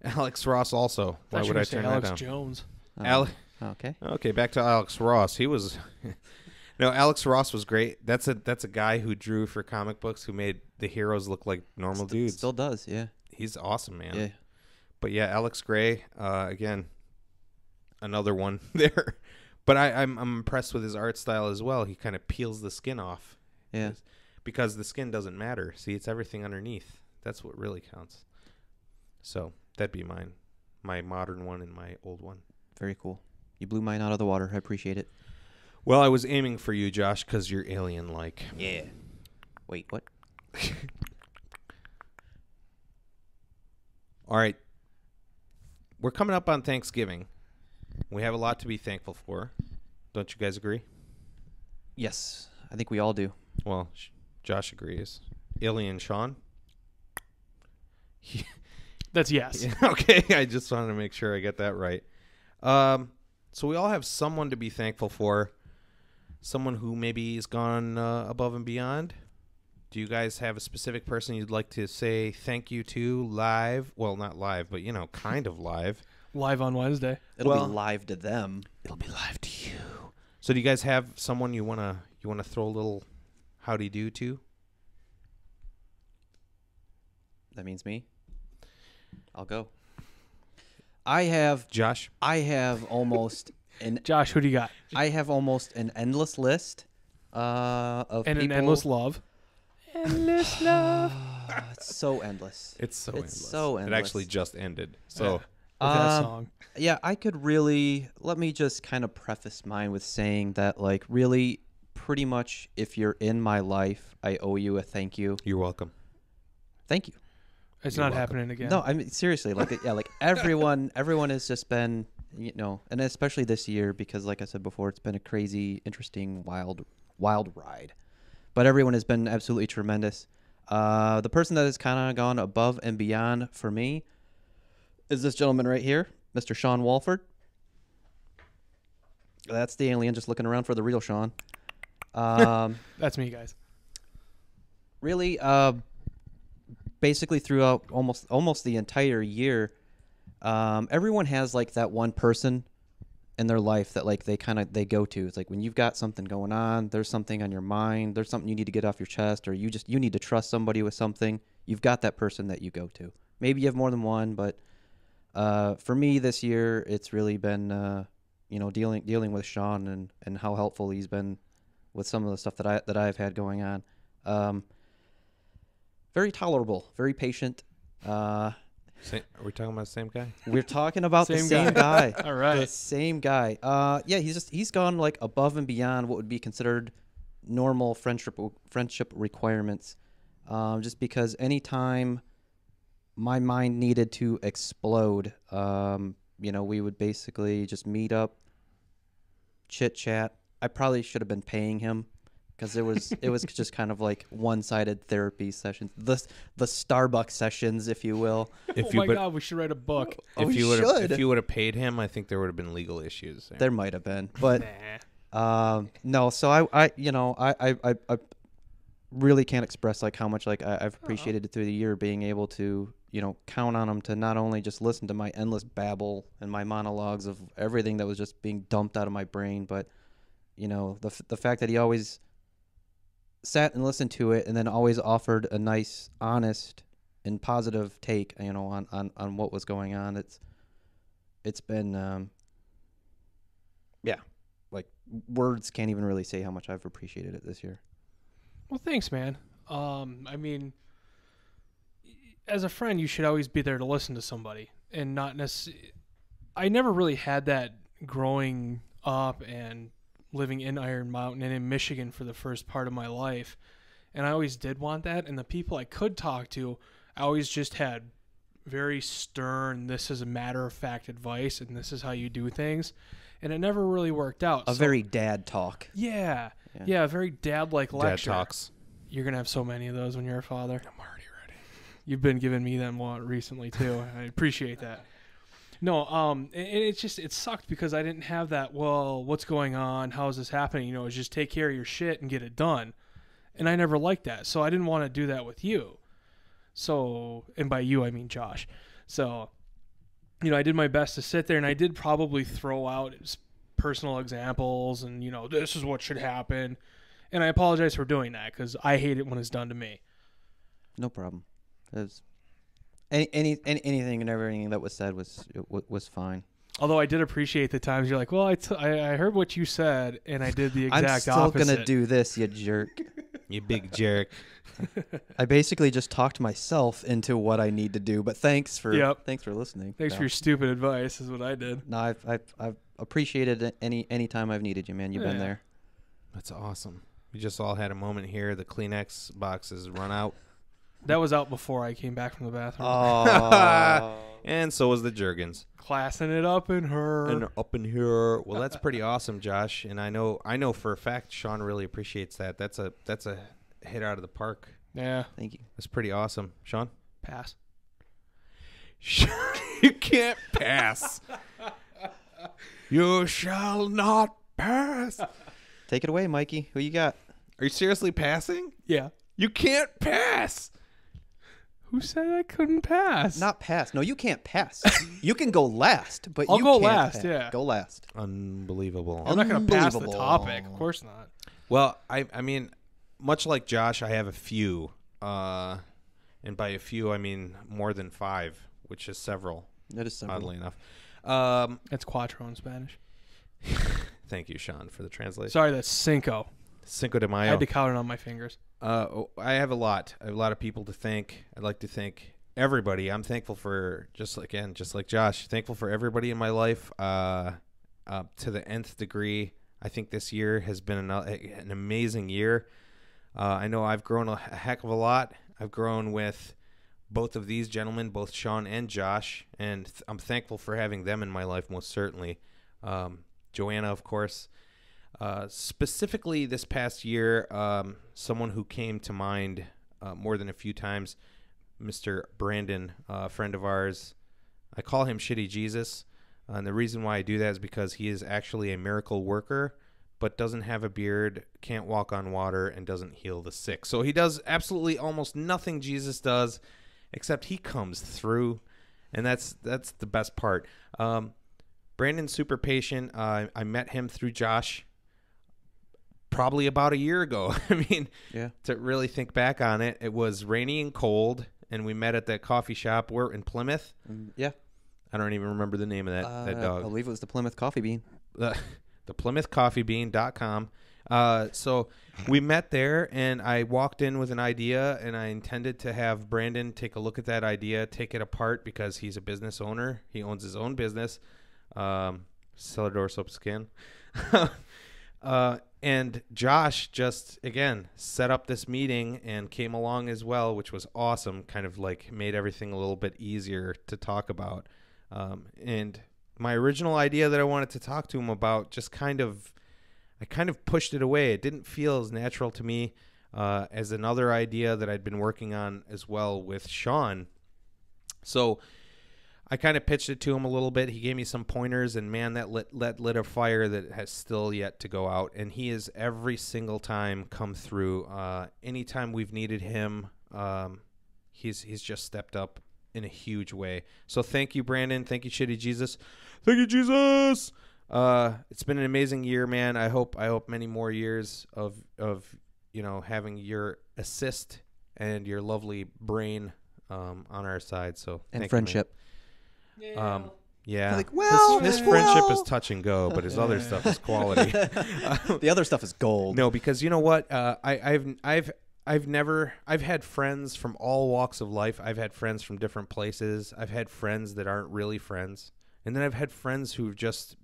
S2: Alex Ross also. Why would I turn that
S1: Alex
S2: down?
S1: Jones.
S3: Okay.
S2: Okay, back to Alex Ross. He was no, Alex Ross was great. That's a guy who drew for comic books, who made the heroes look like normal dudes.
S3: Still does, yeah.
S2: He's awesome, man.
S3: Yeah.
S2: But yeah, Alex Gray, again, another one there. But I'm impressed with his art style as well. He kind of peels the skin off.
S3: Yeah.
S2: Because the skin doesn't matter. See, it's everything underneath. That's what really counts. So that'd be mine. My modern one and my old one.
S3: Very cool. You blew mine out of the water. I appreciate it.
S2: Well, I was aiming for you, Josh, because you're alien-like.
S3: Yeah. Wait, what?
S2: All right. We're coming up on Thanksgiving. We have a lot to be thankful for. Don't you guys agree?
S3: Yes, I think we all do.
S2: Well, Josh agrees. Alien Sean?
S1: That's yes.
S2: Yeah, okay, I just wanted to make sure I get that right. So we all have someone to be thankful for. Someone who maybe has gone above and beyond. Do you guys have a specific person you'd like to say thank you to live? Well, not live, but, kind of live.
S1: Live on Wednesday.
S3: It'll be live to them.
S2: It'll be live to you. So do you guys have someone you wanna throw a little howdy do to?
S3: That means me. I'll go. I have
S2: Josh?
S3: almost
S1: Josh, who do you got?
S3: I have almost an endless list of
S1: And
S3: people.
S1: an endless love. Endless love.
S3: It's so endless.
S2: It's so endless. It actually just ended. So
S1: With that song.
S3: Yeah, I could really let me just kind of preface mine with saying that, like, really, pretty much, if you're in my life, I owe you a thank you.
S2: you're welcome.
S3: Thank you.
S1: It's
S2: You're
S1: not
S2: welcome.
S1: happening again.
S3: No, I mean seriously, like like everyone has just been, and especially this year because, like I said before, it's been a crazy, interesting, wild ride. But everyone has been absolutely tremendous. The person that has kind of gone above and beyond for me is this gentleman right here, Mr. Sean Walford. That's the alien just looking around for the real Sean.
S1: That's me, guys.
S3: Really, basically throughout almost the entire year, everyone has like that one person in their life that like they go to. It's like when you've got something going on, there's something on your mind, there's something you need to get off your chest, or you need to trust somebody with something. You've got that person that you go to. Maybe you have more than one, but for me this year, it's really been dealing with Sean and how helpful he's been with some of the stuff that I've had going on. Very tolerable, very patient.
S2: Are we talking about the same guy?
S3: We're talking about the
S1: Same
S3: same guy.
S1: All right.
S3: The same guy. Yeah, he's gone like above and beyond what would be considered normal friendship requirements. Just because anytime my mind needed to explode, we would basically just meet up, chit chat. I probably should have been paying him because it was just kind of like one-sided therapy sessions, the Starbucks sessions, if you will.
S1: God, we should write a book.
S2: If you would have paid him, I think there would have been legal issues there.
S3: There might have been, but
S1: Nah.
S3: no. So I really can't express like how much like I've appreciated it through the year, being able to count on him to not only just listen to my endless babble and my monologues of everything that was just being dumped out of my brain, but the fact that he always sat and listened to it and then always offered a nice, honest, and positive take, on what was going on. It's been, like words can't even really say how much I've appreciated it this year.
S1: Well, thanks, man. I mean, as a friend, you should always be there to listen to somebody and not necessarily. I never really had that growing up and living in Iron Mountain and in Michigan for the first part of my life. And I always did want that. And the people I could talk to, I always just had very stern, this is a matter-of-fact advice, and this is how you do things. And it never really worked out.
S3: A very dad talk.
S1: Yeah, a very dad-like lecture.
S2: Dad talks.
S1: You're going to have so many of those when you're a father.
S2: I'm already ready.
S1: You've been giving me them recently, too. I appreciate that. No, it sucked because I didn't have that, well, what's going on? How is this happening? You know, it's just take care of your shit and get it done. And I never liked that. So I didn't want to do that with you. So, and by you, I mean Josh. So, you know, I did my best to sit there, and I did probably throw out personal examples and, you know, this is what should happen. And I apologize for doing that because I hate it when it's done to me.
S3: No problem. Anything and everything that was said was fine.
S1: Although I did appreciate the times you're like, well, I heard what you said, and I did the exact opposite.
S3: I'm still going to do this, you jerk.
S2: You big jerk.
S3: I basically just talked myself into what I need to do, but thanks for listening.
S1: Thanks for your stupid advice is what I did.
S3: No, I've appreciated it any time I've needed you, man. You've been there.
S2: That's awesome. We just all had a moment here. The Kleenex boxes run out.
S1: That was out before I came back from the bathroom.
S3: Oh.
S2: And so was the Jergens.
S1: Classing it up in her.
S2: And up in here. Well, that's pretty awesome, Josh. And I know for a fact Sean really appreciates that. That's a hit out of the park.
S1: Yeah.
S3: Thank you.
S2: That's pretty awesome. Sean?
S1: Pass.
S2: You can't pass. You shall not pass.
S3: Take it away, Mikey. Who you got?
S2: Are you seriously passing?
S1: Yeah.
S2: You can't pass.
S1: Who said I couldn't pass?
S3: Not pass. No, you can't pass. You can go last, but
S1: I'll
S3: you
S1: go
S3: can't
S1: last,
S3: pass.
S1: yeah.
S3: Go last.
S2: Unbelievable.
S1: I'm not going to pass the
S3: Unbelievable.
S1: topic. Of course not.
S2: Well, I mean, much like Josh, I have a few. And by a few, I mean more than 5, which is several.
S3: That is several.
S2: Oddly enough.
S1: That's cuatro in Spanish.
S2: Thank you, Sean, for the translation.
S1: Sorry, that's cinco.
S2: Cinco de Mayo.
S1: I had to count it on my fingers.
S2: I have a lot. I have a lot of people to thank. I'd like to thank everybody. I'm thankful for, just like Josh, thankful for everybody in my life to the nth degree. I think this year has been an amazing year. I know I've grown a heck of a lot. I've grown with both of these gentlemen, both Sean and Josh, and I'm thankful for having them in my life, most certainly. Joanna, of course. Specifically this past year, someone who came to mind more than a few times, Mr. Brandon, a friend of ours. I call him Shitty Jesus, and the reason why I do that is because he is actually a miracle worker, but doesn't have a beard, can't walk on water, and doesn't heal the sick. So he does absolutely almost nothing Jesus does, except he comes through, and that's the best part. Brandon's super patient. I met him through Josh probably about a year ago. I mean, to really think back on it, it was rainy and cold, and we met at that coffee shop. We're in Plymouth.
S3: Yeah.
S2: I don't even remember the name of that dog.
S3: I believe it was the Plymouth Coffee Bean.
S2: The PlymouthCoffeeBean.com. So we met there, and I walked in with an idea, and I intended to have Brandon take a look at that idea, take it apart, because he's a business owner. He owns his own business, Celador Soap Skin. And Josh just, again, set up this meeting and came along as well, which was awesome, kind of like made everything a little bit easier to talk about. And my original idea that I wanted to talk to him about just I kind of pushed it away. It didn't feel as natural to me as another idea that I'd been working on as well with Sean. So I kind of pitched it to him a little bit. He gave me some pointers, and man, that lit a fire that has still yet to go out. And he has every single time come through. Anytime we've needed him, he's just stepped up in a huge way. So thank you, Brandon. Thank you, Shitty Jesus. Thank you, Jesus. It's been an amazing year, man. I hope many more years of having your assist and your lovely brain on our side. So
S3: And
S2: thank
S3: friendship.
S2: You, yeah.
S3: Like, well,
S2: his friendship is touch and go, but his other stuff is quality.
S3: The other stuff is gold.
S2: No, because you know what? I've had friends from all walks of life. I've had friends from different places. I've had friends that aren't really friends, and then I've had friends who just,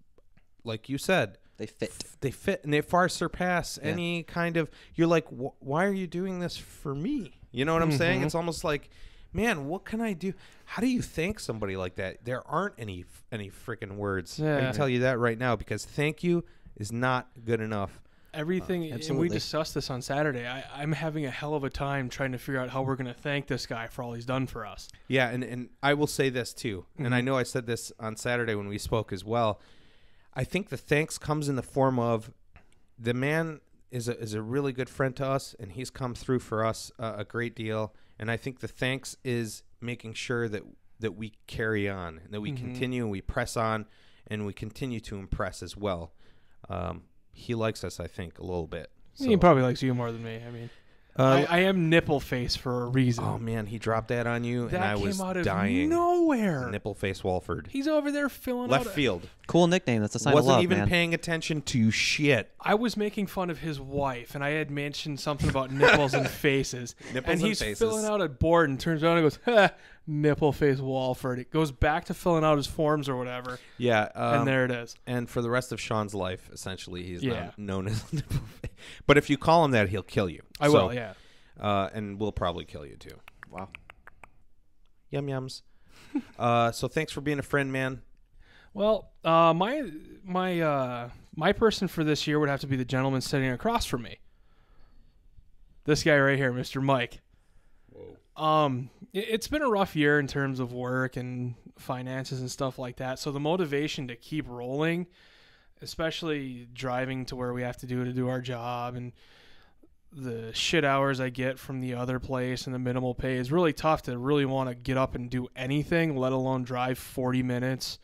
S2: like you said,
S3: They fit.
S2: They fit, and they far surpass any kind of. You're like, why are you doing this for me? You know what I'm saying? It's almost like man, what can I do? How do you thank somebody like that? There aren't any freaking words. I can tell you that right now, because thank you is not good enough.
S1: Everything, and we discussed this on Saturday. I'm having a hell of a time trying to figure out how we're going to thank this guy for all he's done for us.
S2: Yeah, and I will say this too, and I know I said this on Saturday when we spoke as well. I think the thanks comes in the form of the man is a really good friend to us, and he's come through for us a great deal. And I think the thanks is making sure that we carry on, and that we continue, and we press on, and we continue to impress as well. He likes us, I think, a little bit. So.
S1: He probably likes you more than me. I mean, I am nipple face for a reason.
S2: Oh man, he dropped that on you,
S1: that
S2: and I was
S1: came out of
S2: dying.
S1: Nowhere.
S2: Nipple face Walford.
S1: He's over there filling
S2: left
S1: out
S2: field.
S3: Cool nickname. That's a sign
S2: Wasn't
S3: of love,
S2: even
S3: man.
S2: paying attention to shit.
S1: I was making fun of his wife, and I had mentioned something about nipples and faces.
S2: Nipples
S1: and he's
S2: faces.
S1: filling out a board and turns around and goes, ha, nipple face Walford. It goes back to filling out his forms or whatever.
S2: Yeah.
S1: And there it is.
S2: And for the rest of Sean's life, essentially, he's
S1: Yeah.
S2: not known as nipple face. But if you call him that, he'll kill you.
S1: I will, yeah.
S2: And we'll probably kill you too.
S3: Wow.
S2: Yum yums. So thanks for being a friend, man.
S1: Well, my person for this year would have to be the gentleman sitting across from me. This guy right here, Mr. Mike. Whoa. It's been a rough year in terms of work and finances and stuff like that. So the motivation to keep rolling, especially driving to where we have to do our job, and the shit hours I get from the other place and the minimal pay, is really tough to really want to get up and do anything, let alone drive 40 minutes,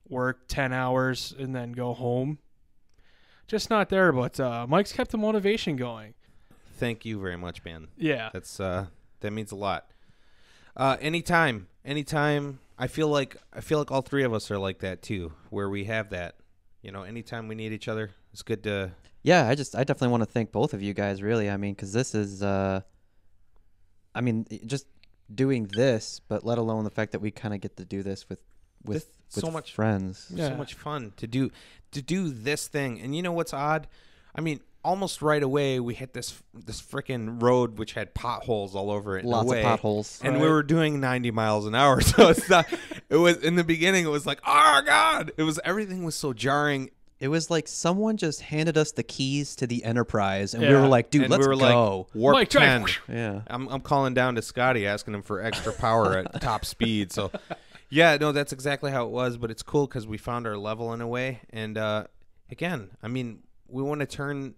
S1: work 10 hours, and then go home. Just not there, but Mike's kept the motivation going.
S2: Thank you very much, man.
S1: Yeah.
S2: That's that means a lot. Anytime. I feel like all three of us are like that too, where we have that. You know, anytime we need each other, it's good to.
S3: Yeah, I definitely want to thank both of you guys, really. I mean, because this is, just doing this, but let alone the fact that we kind of get to do this with
S2: so much
S3: friends.
S2: So much fun to do this thing. And you know what's odd? I mean, almost right away we hit this freaking road which had potholes all over it.
S3: Lots of potholes.
S2: And we were doing 90 miles an hour, so it's not. It was in the beginning. It was like, oh god! Everything was so jarring.
S3: It was like someone just handed us the keys to the Enterprise, and we were like, dude, let's go.
S2: Like, warp
S1: Mike,
S2: 10.
S3: Yeah.
S2: I'm calling down to Scotty, asking him for extra power at top speed. So, yeah, no, that's exactly how it was. But it's cool because we found our level in a way. And again, I mean, we want to turn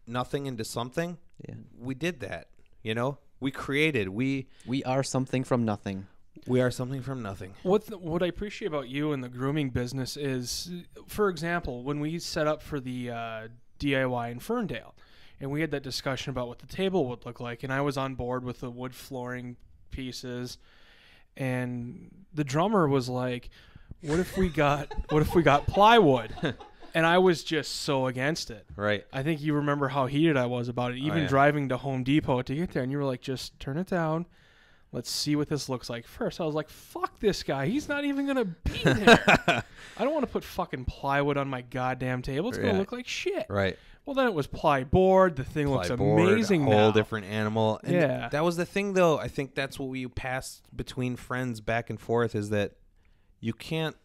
S2: nothing into something.
S3: Yeah.
S2: We did that. You know, we created. We
S3: are something from nothing.
S2: We are something from nothing.
S1: What I appreciate about you and the grooming business is, for example, when we set up for the DIY in Ferndale, and we had that discussion about what the table would look like, and I was on board with the wood flooring pieces, and the drummer was like, "What if we got plywood?" And I was just so against it.
S2: Right.
S1: I think you remember how heated I was about it, even driving to Home Depot to get there, and you were like, "Just turn it down. Let's see what this looks like first." I was like, fuck this guy. He's not even going to be there. I don't want to put fucking plywood on my goddamn table. It's going to look like shit.
S2: Right.
S1: Well, then it was plyboard. The thing looks amazing
S2: now. A whole different animal. And
S1: yeah.
S2: That was the thing, though. I think that's what we passed between friends back and forth, is that you can't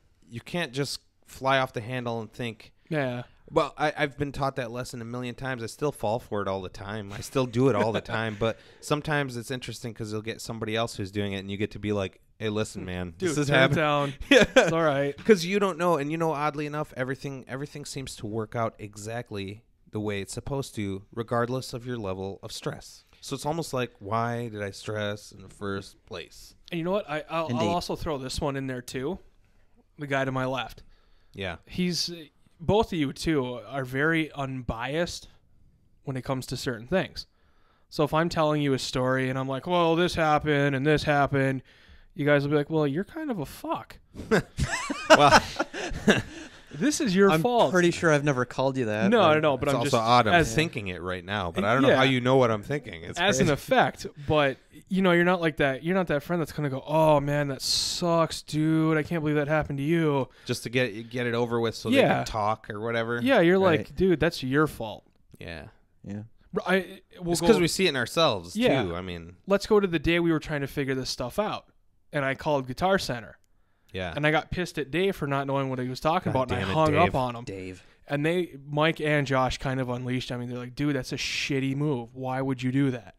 S2: just fly off the handle and think.
S1: Yeah.
S2: Well, I've been taught that lesson a million times. I still fall for it all the time. I still do it all the time. But sometimes it's interesting because you'll get somebody else who's doing it, and you get to be like, "Hey, listen, man,
S1: dude,
S2: this is
S1: happening down.
S2: Yeah,
S1: it's all right."
S2: Because you don't know, and oddly enough, everything seems to work out exactly the way it's supposed to, regardless of your level of stress. So it's almost like, why did I stress in the first place?
S1: And you know what? I'll also throw this one in there too. The guy to my left.
S2: Yeah,
S1: both of you, too, are very unbiased when it comes to certain things. So if I'm telling you a story and I'm like, well, this happened and this happened, you guys will be like, well, you're kind of a fuck.
S2: Well,
S1: this is your fault.
S3: I'm pretty sure I've never called you that.
S1: No, but
S2: it's
S1: I'm
S2: also
S1: just
S2: odd. I'm thinking it right now, but I don't know how you know what I'm thinking. It's
S1: as
S2: crazy.
S1: an effect, but you're not like that. You're not that friend that's gonna go, "Oh man, that sucks, dude. I can't believe that happened to you."
S2: Just to get it over with, so they can talk or whatever.
S1: Yeah, you're like, dude, that's your fault.
S2: Yeah.
S1: We'll
S2: It's because we see it in ourselves,
S1: Yeah.
S2: too. I mean,
S1: let's go to the day we were trying to figure this stuff out. And I called Guitar Center.
S2: yeah.
S1: And I got pissed at Dave for not knowing what he was talking
S2: God
S1: about. And I
S2: damn it,
S1: hung
S2: Dave.
S1: up on him.
S3: Dave.
S1: And Mike and Josh kind of unleashed. I mean, they're like, dude, that's a shitty move. Why would you do that?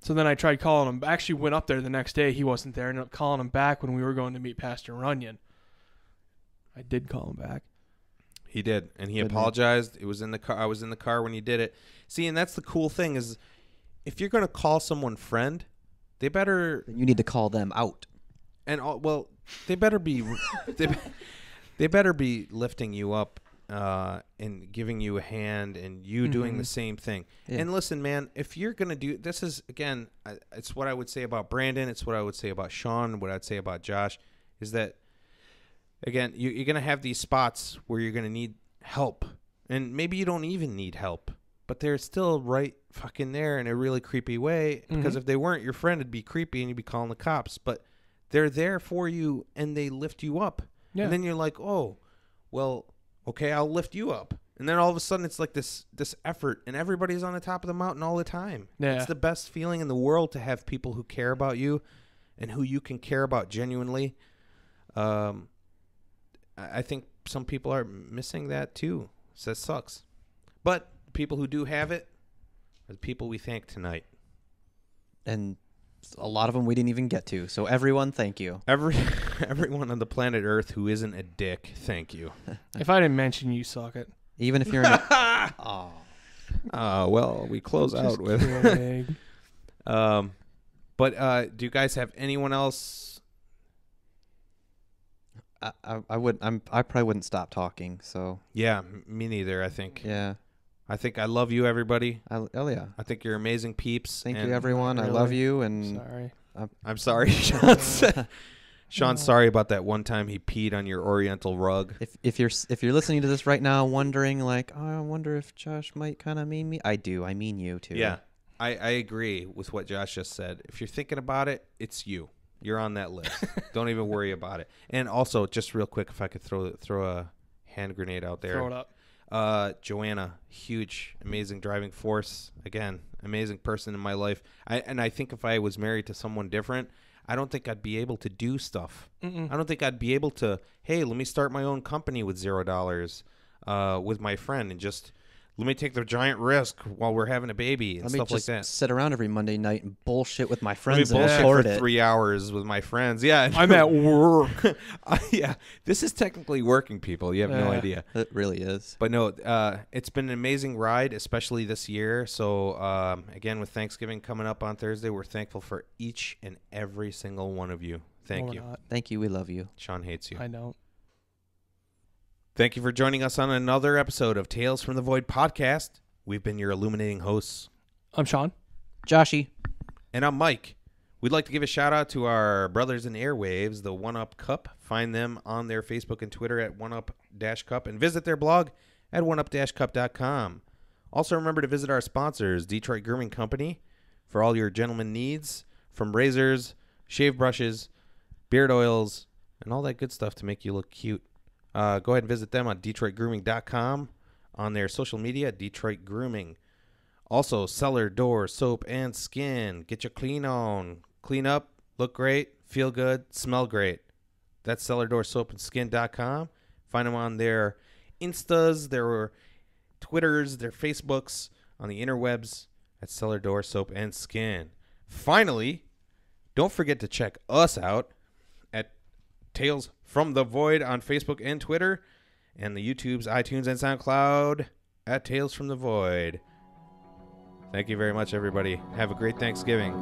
S1: So then I tried calling him. Actually went up there the next day. He wasn't there. Ended up calling him back when we were going to meet Pastor Runyon. I did call him back.
S2: He did, and he
S3: Good man.
S2: apologized. It was in the car. I was in the car when he did it. See, and that's the cool thing is, if you're gonna call someone friend, they better
S3: Then you need to call them out.
S2: they better be they better be lifting you up and giving you a hand and you doing the same thing.
S3: Yeah.
S2: And listen, man, if you're gonna do this, is again, it's what I would say about Brandon. It's what I would say about Sean. What I'd say about Josh is that. Again, you're going to have these spots where you're going to need help. And maybe you don't even need help. But they're still right fucking there in a really creepy way. Because if they weren't, your friend would be creepy and you'd be calling the cops. But they're there for you and they lift you up.
S1: Yeah.
S2: And then you're like, oh, well, okay, I'll lift you up. And then all of a sudden it's like this effort. And everybody's on the top of the mountain all the time.
S1: Yeah.
S2: It's the best feeling in the world to have people who care about you and who you can care about genuinely. I think some people are missing that too. So that sucks. But people who do have it are the people we thank tonight.
S3: And a lot of them we didn't even get to. So everyone, thank you.
S2: Everyone on the planet Earth who isn't a dick, thank you.
S1: If I didn't mention you, suck it.
S3: Even if you're in a, oh,
S2: Well, we close
S1: Just
S2: out with.
S1: kidding.
S2: But do you guys have anyone else?
S3: I probably wouldn't stop talking. So
S2: Yeah, me neither. I think.
S3: yeah.
S2: I think I love you, everybody.
S3: Oh yeah.
S2: I think you're amazing peeps.
S3: Thank
S2: and
S3: you, everyone. I
S1: Really?
S3: love you. And
S1: Sorry.
S2: I'm sorry, Sean. Sean's sorry about that one time he peed on your Oriental rug.
S3: if you're listening to this right now, wondering like, oh, I wonder if Josh might kind of mean me. I do. I mean you too.
S2: Yeah, I agree with what Josh just said. If you're thinking about it, it's you. You're on that list. Don't even worry about it. And also, just real quick, if I could throw a hand grenade out there.
S1: Throw it up.
S2: Joanna, huge, amazing driving force. Again, amazing person in my life. I think if I was married to someone different, I don't think I'd be able to do stuff. I don't think I'd be able to, hey, let me start my own company with $0 with my friend and just let me take the giant risk while we're having a baby and
S3: Let me
S2: stuff like
S3: just
S2: that.
S3: sit around every Monday night and bullshit with my
S2: Let me
S3: friends and
S2: bullshit
S3: record
S2: for
S3: it.
S2: 3 hours with my friends. Yeah.
S1: I'm at work.
S2: Yeah. This is technically working, people. You have no
S1: Yeah.
S2: idea.
S3: It really is.
S2: But no, it's been an amazing ride, especially this year. So, again, with Thanksgiving coming up on Thursday, we're thankful for each and every single one of you. Thank
S1: No, we're
S2: you.
S1: not.
S3: Thank you. We love you.
S2: Sean hates you.
S1: I don't.
S2: Thank you for joining us on another episode of Tales from the Void podcast. We've been your illuminating hosts.
S1: I'm Sean.
S3: Joshy.
S2: And I'm Mike. We'd like to give a shout out to our brothers in airwaves, the 1UP Cup. Find them on their Facebook and Twitter at 1UP-Cup and visit their blog at 1up-cup.com. Also remember to visit our sponsors, Detroit Grooming Company, for all your gentleman needs, from razors, shave brushes, beard oils, and all that good stuff to make you look cute. Go ahead and visit them on DetroitGrooming.com, on their social media, Detroit Grooming. Also, Cellar Door Soap and Skin. Get your clean on. Clean up, look great, feel good, smell great. That's Cellar Door Soap and Skin.com. Find them on their Instas, their Twitters, their Facebooks, on the interwebs at Cellar Door Soap and Skin. Finally, don't forget to check us out at Tales from the Void on Facebook and Twitter, and the YouTubes, iTunes, and SoundCloud at Tales from the Void. Thank you very much, everybody. Have a great Thanksgiving.